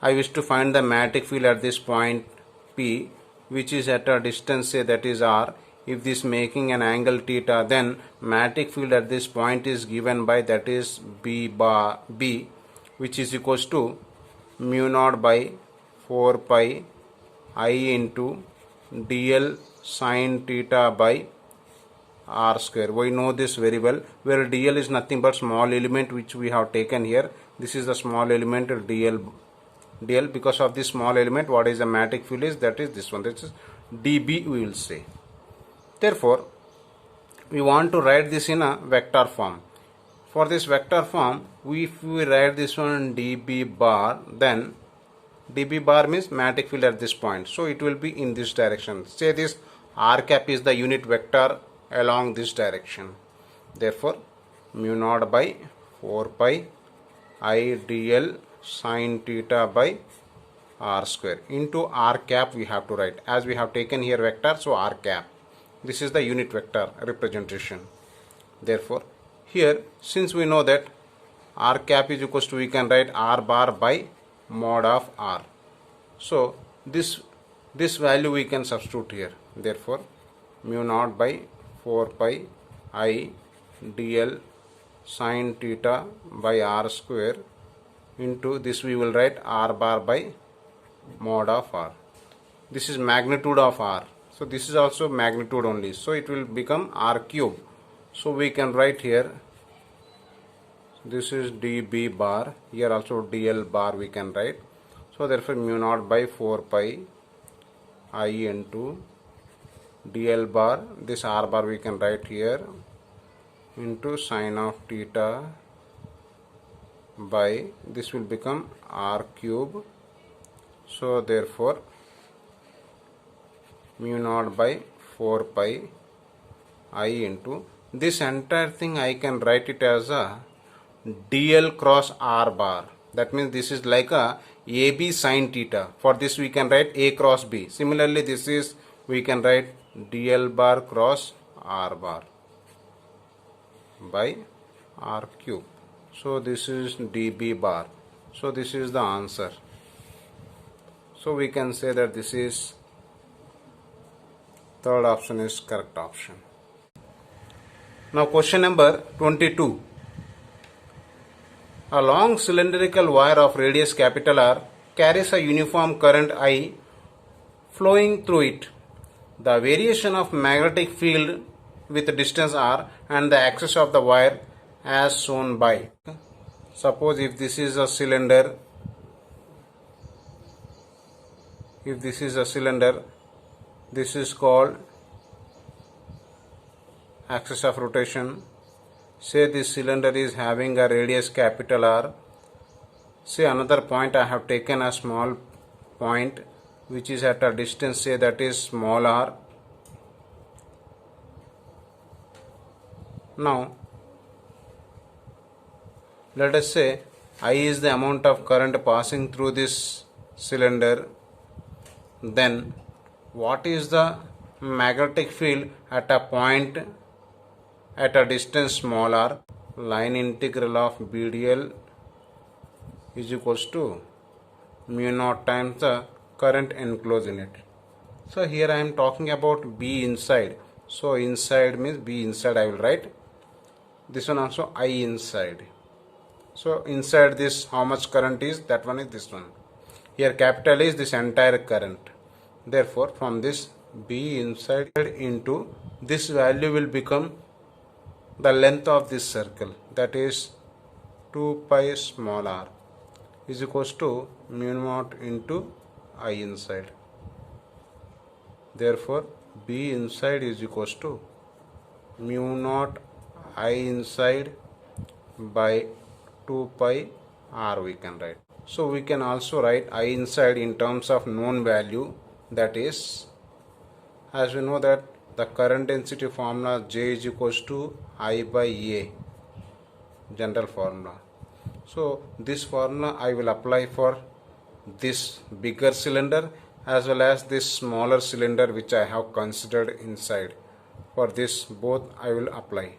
I wish to find the magnetic field at this point P, which is at a distance, say, that is r. If this making an angle theta, then magnetic field at this point is given by, that is B bar B, which is equals to mu naught by 4 pi I into dl sine theta by r square. We know this very well, where dl is nothing but small element which we have taken here. This is the small element dl. Because of this small element, what is the magnetic field is, that is this one, this is dB we will say. Therefore we want to write this in a vector form. For this vector form, if we write this one dB bar, then dB bar means magnetic field at this point, so it will be in this direction. Say this r cap is the unit vector along this direction. Therefore mu naught by 4 pi I dl sine theta by r square into r cap we have to write, as we have taken here vector, so r cap, this is the unit vector representation. Therefore here, since we know that r cap is equals to, we can write r bar by mod of r, so this value we can substitute here. Therefore mu naught by 4 pi I dl sine theta by r square into this, we will write r bar by mod of r. This is magnitude of r, so this is also magnitude only, so it will become r cube. So we can write here, this is dB bar, here also dl bar we can write. So therefore mu naught by 4 pi I into dl bar, this r bar we can write here, into sine of theta by, this will become r cube. So therefore mu naught by 4 pi I into this entire thing, I can write it as a dl cross r bar. That means this is like a AB sine theta. For this we can write A cross B. Similarly this is, we can write dl bar cross r bar by r cube. So this is dB bar. So this is the answer. So we can say that this is, third option is correct option. Now question number 22. A long cylindrical wire of radius capital R carries a uniform current I flowing through it. The variation of magnetic field with distance r and the axis of the wire as shown by. Suppose if this is a cylinder, this is called axis of rotation. Say this cylinder is having a radius capital R. Say another point, I have taken a small point which is at a distance, say that is small r. Now let us say I is the amount of current passing through this cylinder. Then what is the magnetic field at a point at a distance small r? Line integral of BDL is equals to mu naught times the current enclosed in it. So here I am talking about B inside. So inside means B inside I will write. This one also I inside. So inside this, how much current is, that one is this one. Here capital is this entire current. Therefore from this B inside into this value will become the length of this circle, that is 2 pi small r is equals to mu naught into I inside. Therefore B inside is equals to mu naught I inside by 2 pi r we can write. So we can also write I inside in terms of known value, that is, as we know that the current density formula J is equals to I by A, general formula. So this formula I will apply for this bigger cylinder as well as this smaller cylinder which I have considered inside. For this both I will apply.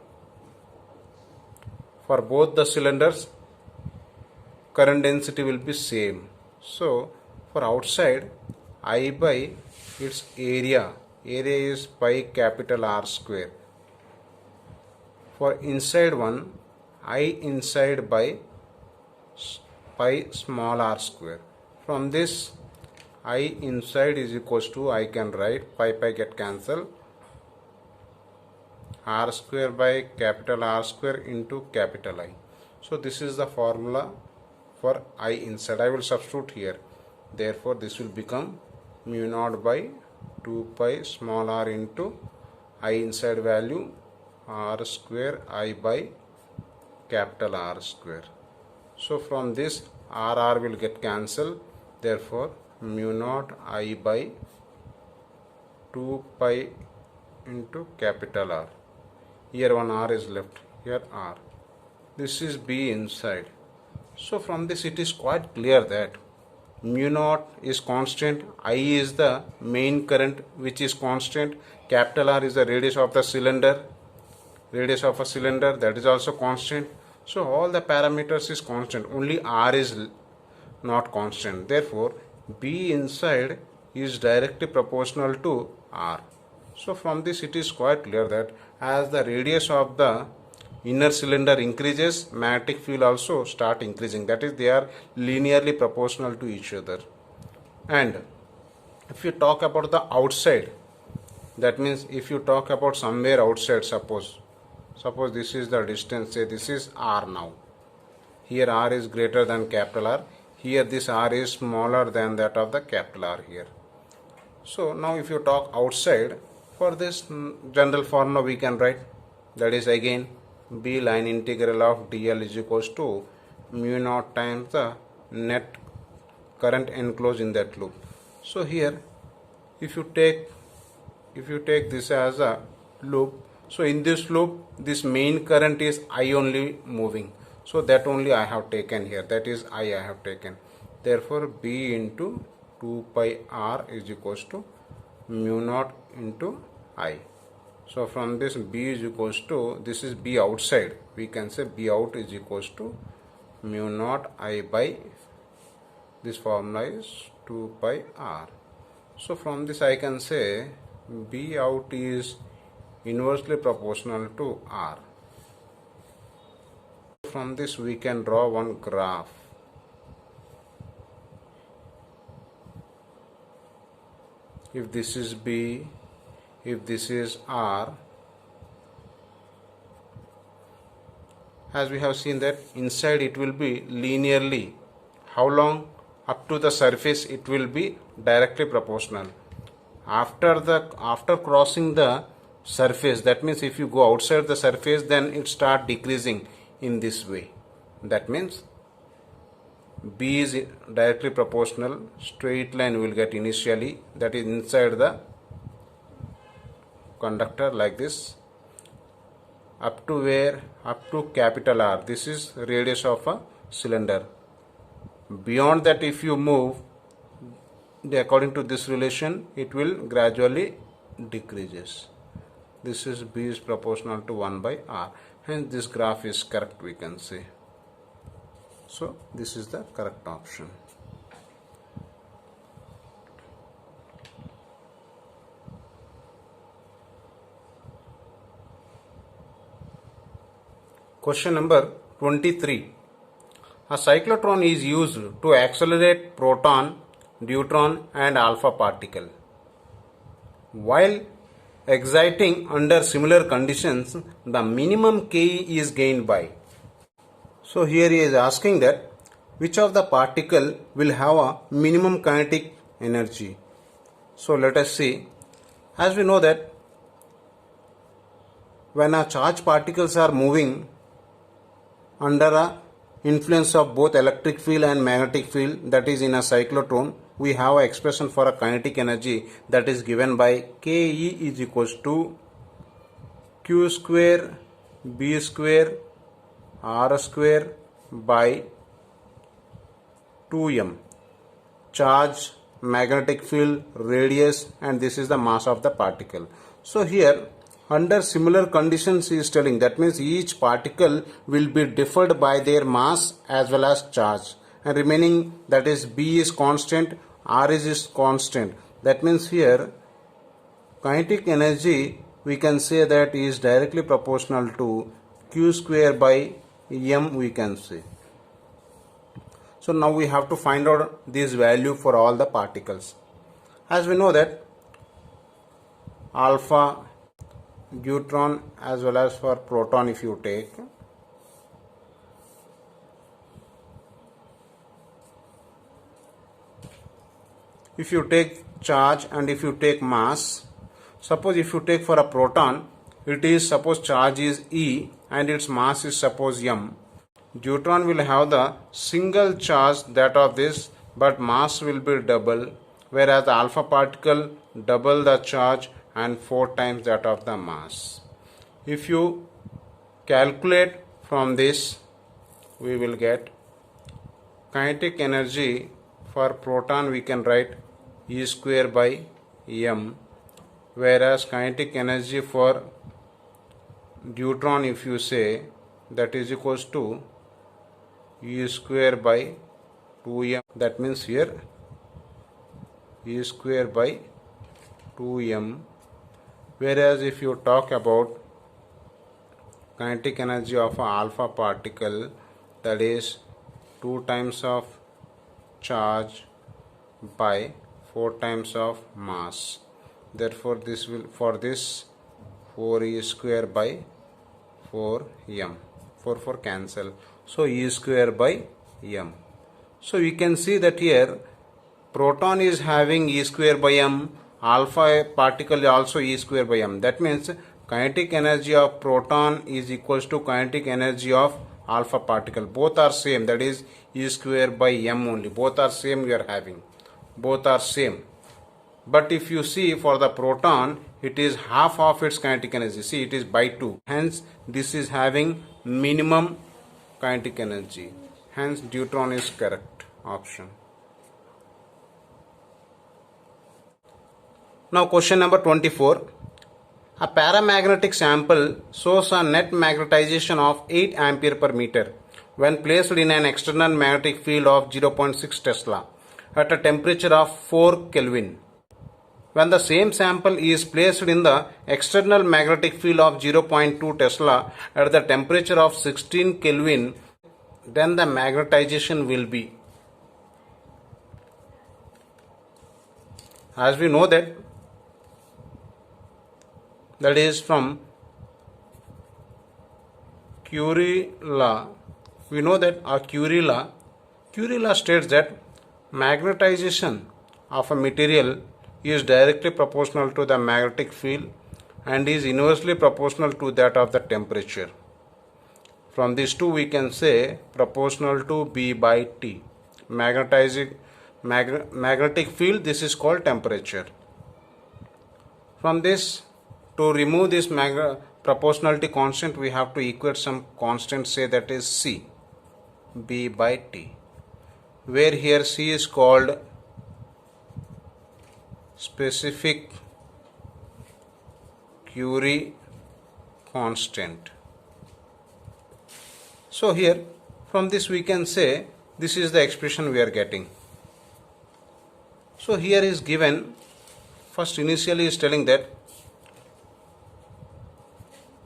For both the cylinders current density will be same. So for outside I by its area is pi capital R square. For inside one I inside by pi small r square. From this I inside is equals to, I can write pi get cancelled, r square by capital R square into capital I. So this is the formula for I inside. I will substitute here. Therefore this will become mu naught by 2 pi small r into I inside value r square I by capital R square. So from this r will get cancelled. Therefore mu naught I by 2 pi into capital R. Here one r is left, here r. This is B inside. So from this it is quite clear that mu naught is constant, I is the main current which is constant, capital R is the radius of the cylinder, radius of a cylinder, that is also constant. So all the parameters is constant, only R is not constant. Therefore B inside is directly proportional to R. So from this it is quite clear that as the radius of the inner cylinder increases, magnetic field also start increasing, that is they are linearly proportional to each other. And if you talk about the outside, that means if you talk about somewhere outside, suppose this is the distance, say this is R now, here R is greater than capital R, here this R is smaller than that of the capital R here. So now if you talk outside, for this general formula we can write, that is again B line integral of dl is equals to mu naught times the net current enclosed in that loop. So here if you take this as a loop, so in this loop this main current is I only moving, so that only I have taken here, that is I have taken. Therefore B into 2 pi r is equals to mu naught into I. So from this B is equals to, this is B outside, we can say B out is equals to mu naught I by, this formula is 2 pi r. So from this I can say B out is inversely proportional to R. From this we can draw one graph. If this is B, if this is R, as we have seen that inside it will be linearly, how long? Up to the surface it will be directly proportional. After crossing the surface, that means if you go outside the surface, then it start decreasing in this way. That means B is directly proportional, straight line will get initially, that is inside the conductor like this, up to where? Up to capital R. This is radius of a cylinder. Beyond that if you move, according to this relation, it will gradually decreases. This is B is proportional to 1 by R. Hence this graph is correct, we can say. So this is the correct option. Question number 23. A cyclotron is used to accelerate proton, deuteron and alpha particle. While exciting under similar conditions, the minimum Ke is gained by. So here he is asking that which of the particle will have a minimum kinetic energy. So let us see. As we know that when our charged particles are moving under a influence of both electric field and magnetic field, that is in a cyclotron, we have an expression for a kinetic energy that is given by Ke is equals to Q square B square R square by 2m. Charge, magnetic field, radius, and this is the mass of the particle. So here under similar conditions he is telling, that means each particle will be differed by their mass as well as charge, and remaining, that is B is constant, R is constant. That means here kinetic energy we can say that is directly proportional to Q square by m, we can say. So now we have to find out this value for all the particles. As we know that alpha, neutron as well as for proton, if you take, charge and if you take mass, suppose if you take for a proton, it is suppose charge is E and its mass is suppose m. Neutron will have the single charge that of this, but mass will be double, whereas the alpha particle double the charge and 4 times that of the mass. If you calculate from this, we will get kinetic energy for proton, we can write E square by m, whereas kinetic energy for neutron, if you say, that is equals to E square by 2m. That means here E square by 2m, whereas if you talk about kinetic energy of an alpha particle, that is 2 times of charge by 4 times of mass. Therefore this will, for this 4E square by 4m, 4 cancel, so E square by m. So you can see that here proton is having E square by m, alpha particle is also E square by m. That means kinetic energy of proton is equals to kinetic energy of alpha particle. Both are same, that is E square by m only. Both are same we are having. Both are same. But if you see for the proton, it is half of its kinetic energy. See, it is by 2. Hence, this is having minimum kinetic energy. Hence, neutron is correct option. Now, question number 24. A paramagnetic sample shows a net magnetization of 8 ampere per meter when placed in an external magnetic field of 0.6 Tesla at a temperature of 4 Kelvin. When the same sample is placed in the external magnetic field of 0.2 Tesla at the temperature of 16 Kelvin, then the magnetization will be. As we know that is from Curie law. We know that Curie law states that magnetization of a material is directly proportional to the magnetic field and is inversely proportional to that of the temperature. From these two we can say proportional to B by T. Magnetic field, this is called temperature. From this, to remove this proportionality constant, we have to equate some constant, say that is C, B by T, where here C is called specific Curie constant. So here from this we can say this is the expression we are getting. So here is given, first initially is telling that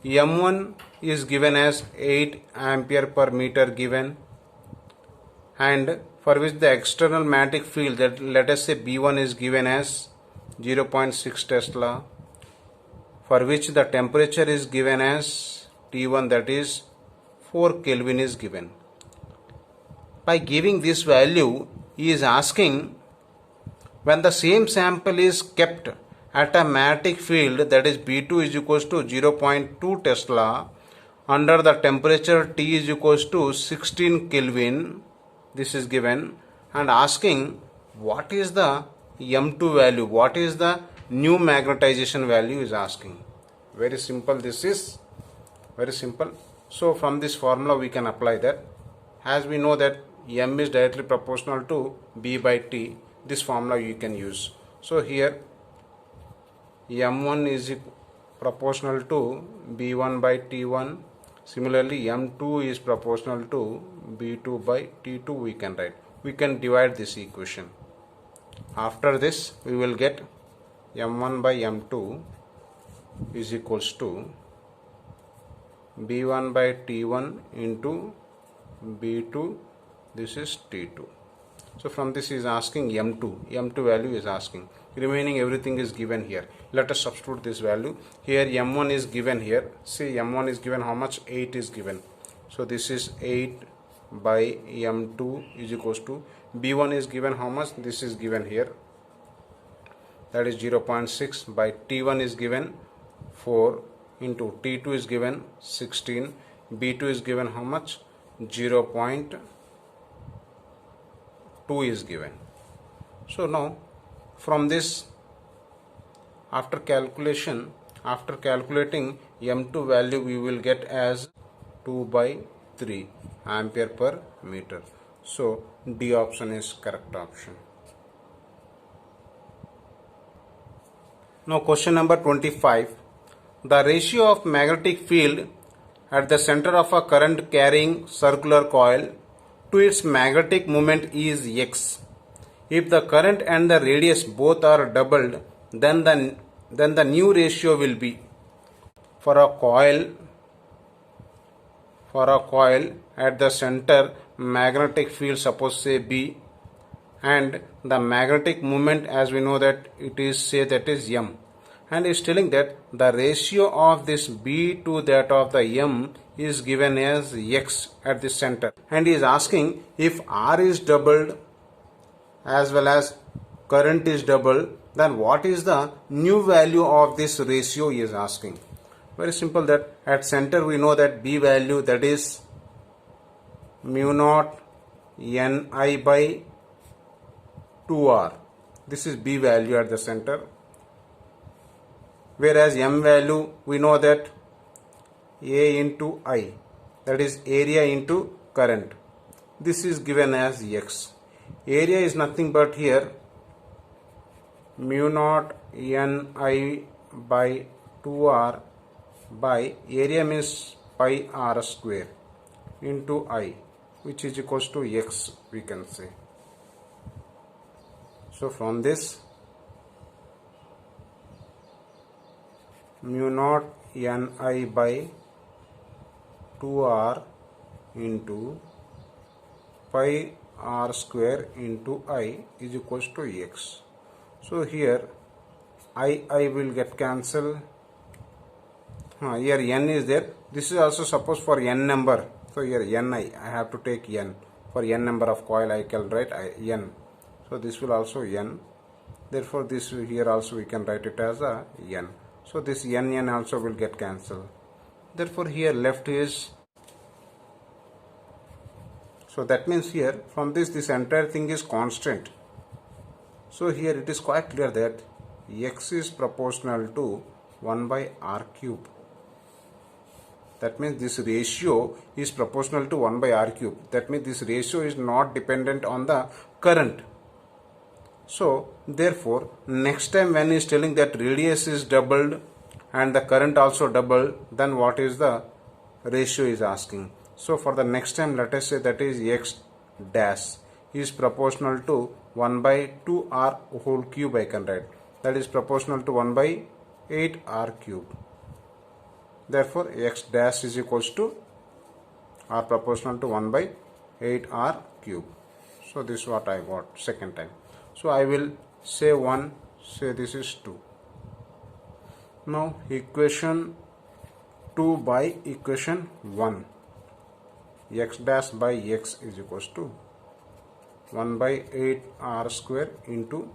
M1 is given as 8 ampere per meter given, and for which the external magnetic field, that let us say B1 is given as 0.6 Tesla, for which the temperature is given as T1, that is 4 Kelvin is given. By giving this value, he is asking when the same sample is kept at a magnetic field, that is B2 is equals to 0.2 Tesla under the temperature T is equals to 16 Kelvin, this is given, and asking what is the M2 value, what is the new magnetization value is asking. Very simple, this is very simple. So from this formula we can apply that. As we know that M is directly proportional to B by T, this formula you can use. So here M1 is proportional to B1 by T1. Similarly, M2 is proportional to B2 by T2 we can write. We can divide this equation. After this, we will get M1 by M2 is equals to B1 by T1 into B2, this is T2. So from this is asking M2 value is asking. Remaining everything is given here. Let us substitute this value. Here M1 is given here. See, M1 is given how much? 8 is given. So this is 8 by M2 is equals to B1 is given how much? This is given here. That is 0.6 by T1 is given 4 into T2 is given 16. B2 is given how much? 0.2 is given. So now from this, after calculating M2 value, we will get as 2 by 3 ampere per meter. So D option is correct option. Now question number 25. The ratio of magnetic field at the center of a current carrying circular coil to its magnetic moment is X. If the current and the radius both are doubled, then the new ratio will be for a coil at the center magnetic field, suppose say B, and the magnetic moment as we know that it is say that is M, and is telling that the ratio of this B to that of the M is given as X at the center, and is asking if R is doubled as well as current is doubled, then what is the new value of this ratio he is asking. Very simple, that at center we know that B value, that is mu naught Ni by 2R. This is B value at the center. Whereas M value we know that A into I, that is area into current. This is given as X. Area is nothing but here mu naught Ni by 2R by area means pi R square into I, which is equals to X we can say. So from this mu naught Ni by 2R into pi R square into I is equals to X. So here I will get cancelled. Here N is there. This is also suppose for N number. So here Ni, I have to take N. For N number of coil I can write N. So this will also N. Therefore this here also we can write it as a N. So this N also will get cancelled. Therefore here left is, so that means here from this entire thing is constant. So here it is quite clear that X is proportional to 1 by R cube. That means this ratio is proportional to 1 by R cube. That means this ratio is not dependent on the current. So therefore next time when he is telling that radius is doubled and the current also doubled, then what is the ratio is asking. So for the next time let us say that is X dash is proportional to 1 by 2R whole cube I can write. That is proportional to 1 by 8R cube. Therefore X dash is equals to R proportional to 1 by 8R cube. So this is what I got second time. So I will say 1, say this is 2. Now equation 2 by equation 1, x dash by x is equals to 1 by 8 r square into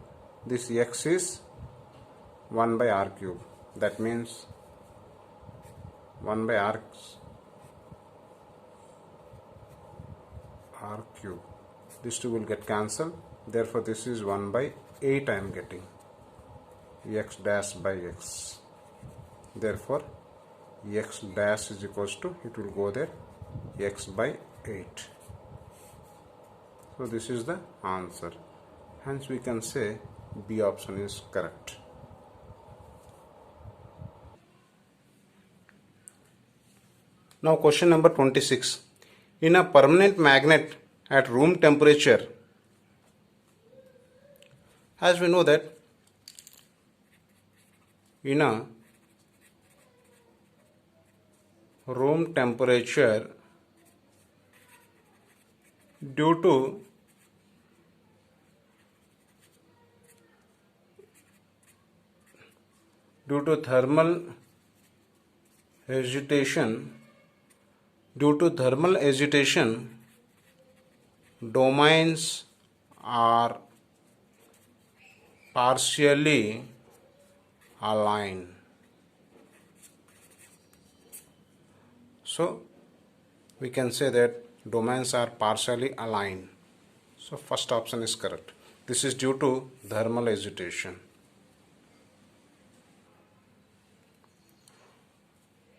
this x is 1 by r cube. That means 1 by r cube. These two will get cancelled. Therefore, this is 1 by 8 I am getting. X dash by x. Therefore, x dash is equals to, it will go there, x by 8. So this is the answer. Hence we can say B option is correct. Now question number 26. In a permanent magnet at room temperature, as we know that in a room temperature, due to thermal agitation, domains are partially aligned. So we can say that domains are partially aligned. So first option is correct. This is due to thermal agitation.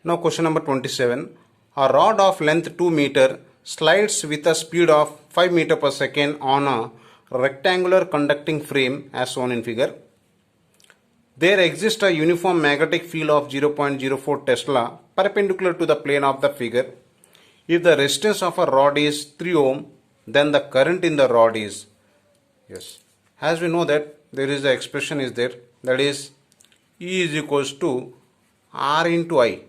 Now question number 27. A rod of length 2 meter slides with a speed of 5 meter per second on a rectangular conducting frame as shown in figure. There exists a uniform magnetic field of 0.04 Tesla perpendicular to the plane of the figure. If the resistance of a rod is 3 ohm, then the current in the rod is, yes, as we know that there is the expression is there, that is E is equals to R into I.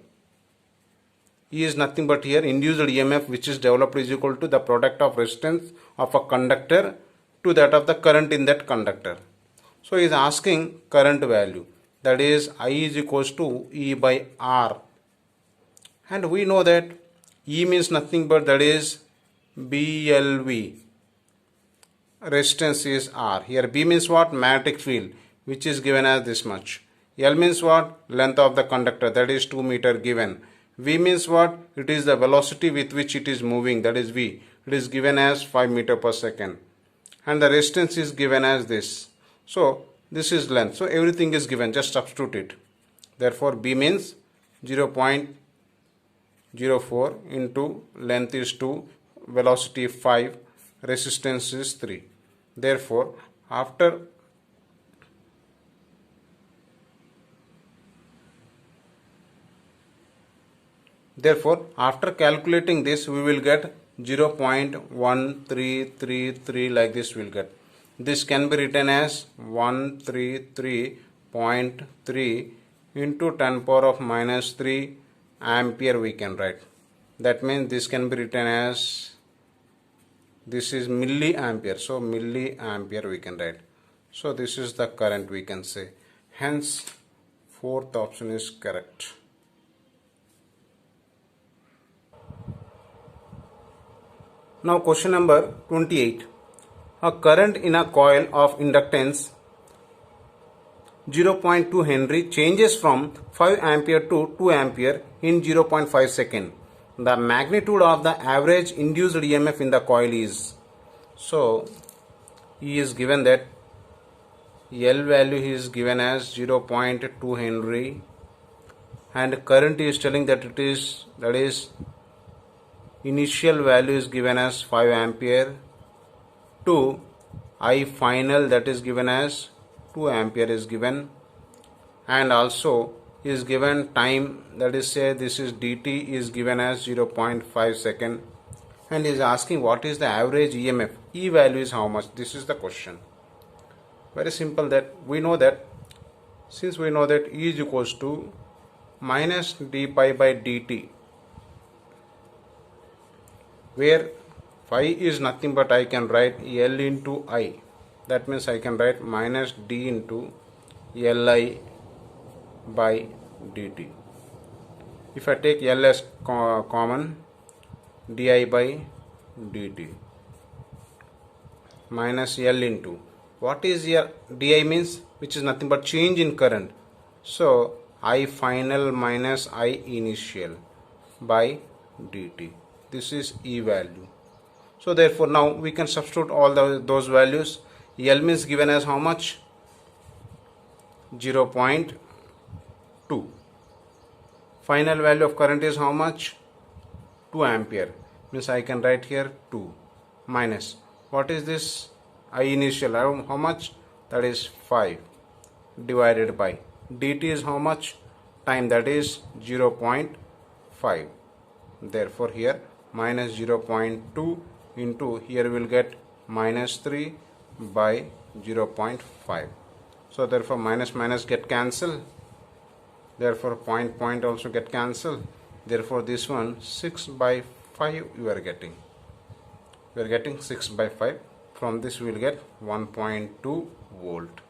E is nothing but here induced EMF which is developed is equal to the product of resistance of a conductor to that of the current in that conductor. So he is asking current value, that is I is equals to E by R, and we know that E means nothing but that is BLV, resistance is R. Here B means what? Magnetic field, which is given as this much. L means what? Length of the conductor, that is 2 meter given. V means what? It is the velocity with which it is moving, that is V. It is given as 5 meter per second. And the resistance is given as this. So this is length. So everything is given, just substitute it. Therefore B means 0.04 into length is 2, velocity 5, resistance is 3. Therefore after calculating this, we will get 0.1333 like this we will get. This can be written as 133.3 into 10 power of minus 3 ampere we can write. That means this can be written as, this is milliampere, so milliampere we can write. So this is the current we can say. Hence fourth option is correct. Now question number 28. A current in a coil of inductance 0.2 Henry changes from 5 ampere to 2 ampere in 0.5 second. The magnitude of the average induced EMF in the coil is, so E is given that L value is given as 0.2 Henry and current is telling that it is, that is initial value is given as 5 ampere to I final, that is given as 2 ampere is given, and also is given time, that is say this is dt is given as 0.5 second, and is asking what is the average EMF. E value is how much? This is the question. Very simple, that we know that, since we know that E is equals to minus d pi by dt, where phi is nothing but I can write L into I. That means I can write minus d into Li by dt. If I take L as common, di by dt minus L into, what is here? Di means which is nothing but change in current. So I final minus I initial by dt. This is E value. So therefore now we can substitute all those values. L means given as how much? 0.2. Final value of current is how much? 2 ampere. Means I can write here 2 minus, what is this? I initial, how much? That is 5 divided by dt is how much? Time, that is 0.5. Therefore here minus 0.2 into, here we will get minus 3 by 0.5. So therefore minus minus get cancelled. Therefore point also get cancelled. Therefore this one 6 by 5 you are getting. We are getting 6 by 5. From this we will get 1.2 volt.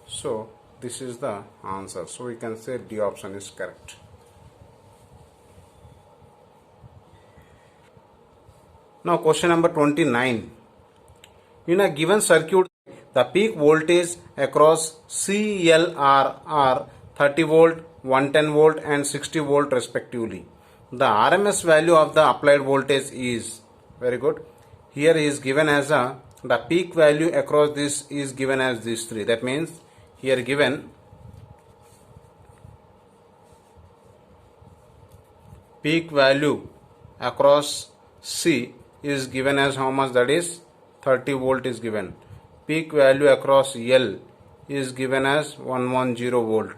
So this is the answer. So we can say D option is correct. Now question number 29. In a given circuit, the peak voltage across CLR are 30 volt, 110 volt and 60 volt respectively. The RMS value of the applied voltage is, very good, here is given as the peak value across this is given as these three. That means here given peak value across C is given as how much? That is 30 volt is given. Peak value across L is given as 110 volt.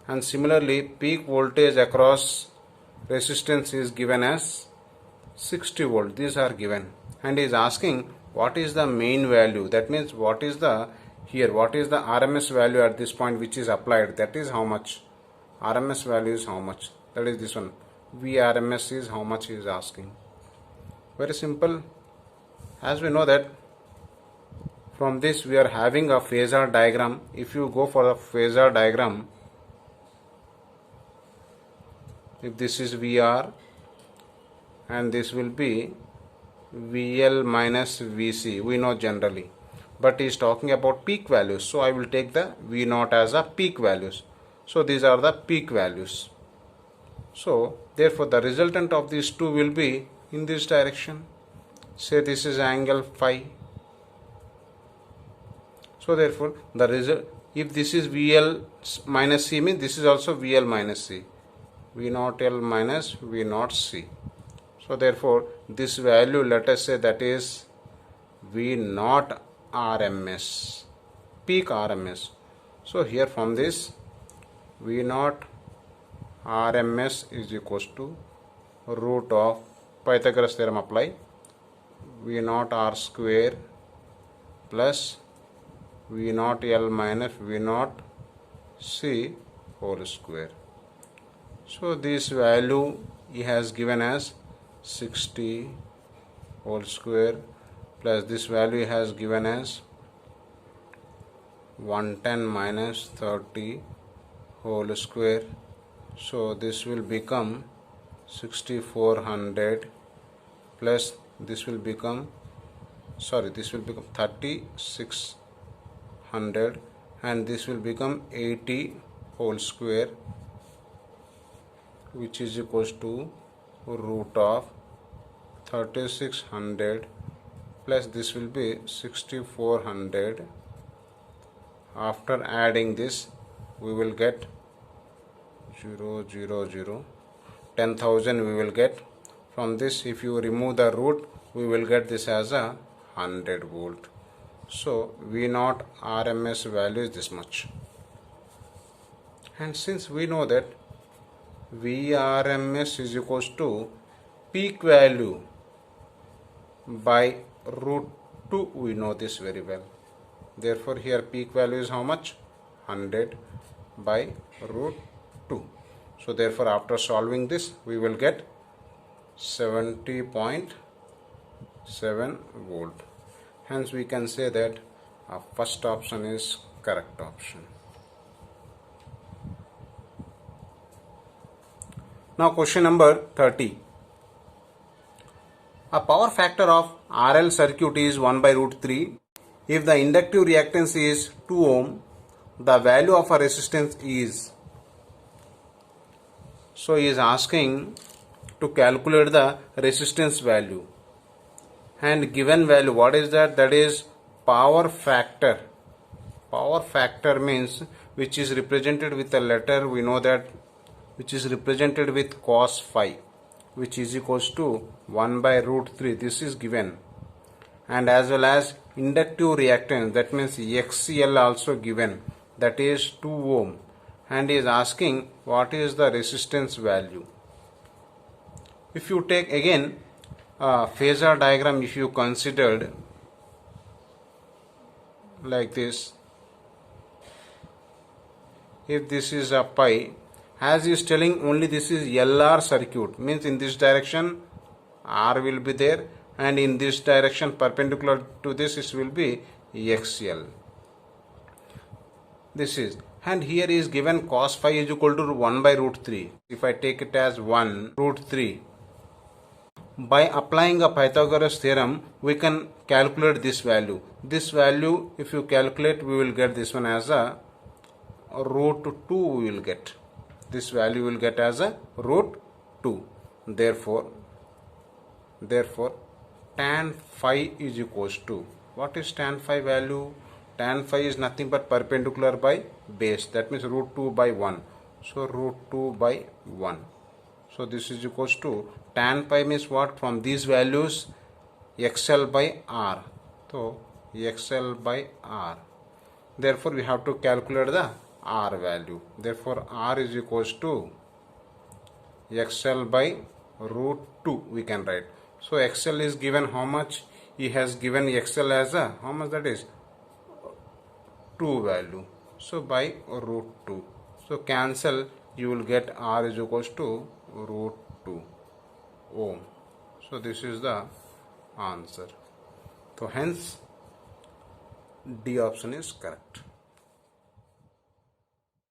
And similarly peak voltage across resistance is given as 60 volt. These are given. And is asking what is the main value. That means what is the RMS value at this point which is applied. That is how much. RMS value is how much. That is this one. VRMS is how much he is asking. Very simple. As we know that from this we are having a phasor diagram. If you go for a phasor diagram, if this is VR and this will be VL minus VC, we know generally, but he is talking about peak values, so I will take the V0 as a peak values. So these are the peak values. So therefore the resultant of these two will be in this direction. Say this is angle phi. So therefore the result, if this is VL minus C, means this is also VL minus C, V0 L minus V0 C. So therefore this value, let us say that is V0 RMS, peak RMS. So here from this V0 RMS is equals to root of Pythagoras theorem apply, V0 R square plus V0 L minus V0 C whole square. So this value he has given as 60 whole square plus this value has given as 110 minus 30 whole square. So this will become 6400 plus this will become 3600 and this will become 80 whole square, which is equals to root of 3600 plus this will be 6400. After adding this we will get 10,000 we will get. From this if you remove the root we will get this as a 100 volt. So V0 RMS value is this much. And since we know that VRMS is equals to peak value by root 2, we know this very well. Therefore here peak value is how much? 100 by root 2. So therefore after solving this we will get 70.7 volt. Hence we can say that our first option is correct option. Now question number 30. A power factor of RL circuit is 1 by root 3. If the inductive reactance is 2 ohm, the value of a resistance is. So he is asking to calculate the resistance value. And given value, what is that? That is power factor. Power factor means which is represented with a letter, we know that, which is represented with cos phi, which is equals to 1 by root 3. This is given. And as well as inductive reactance, that means XCL also given, that is 2 ohm. And he is asking what is the resistance value. If you take again phasor diagram, if you considered like this, if this is a pi, as he is telling only this is LR circuit, means in this direction R will be there, and in this direction perpendicular to this it will be XL. This is, and here is given cos phi is equal to 1 by root 3. If I take it as 1 root 3, by applying a Pythagoras theorem we can calculate this value. This value if you calculate, we will get this one as a root 2 we will get. This value will get as a root 2. Therefore tan phi is equals to, what is tan phi value? Tan phi is nothing but perpendicular by base, that means root 2 by 1. So root 2 by 1. So this is equals to tan pi means what? From these values XL by R. So XL by R. Therefore we have to calculate the R value. Therefore R is equals to XL by root 2 we can write. So XL is given how much? He has given XL as a, how much that is? 2 value. So by root 2. So cancel, you will get R is equals to root 2 ohm. So this is the answer. So hence D option is correct.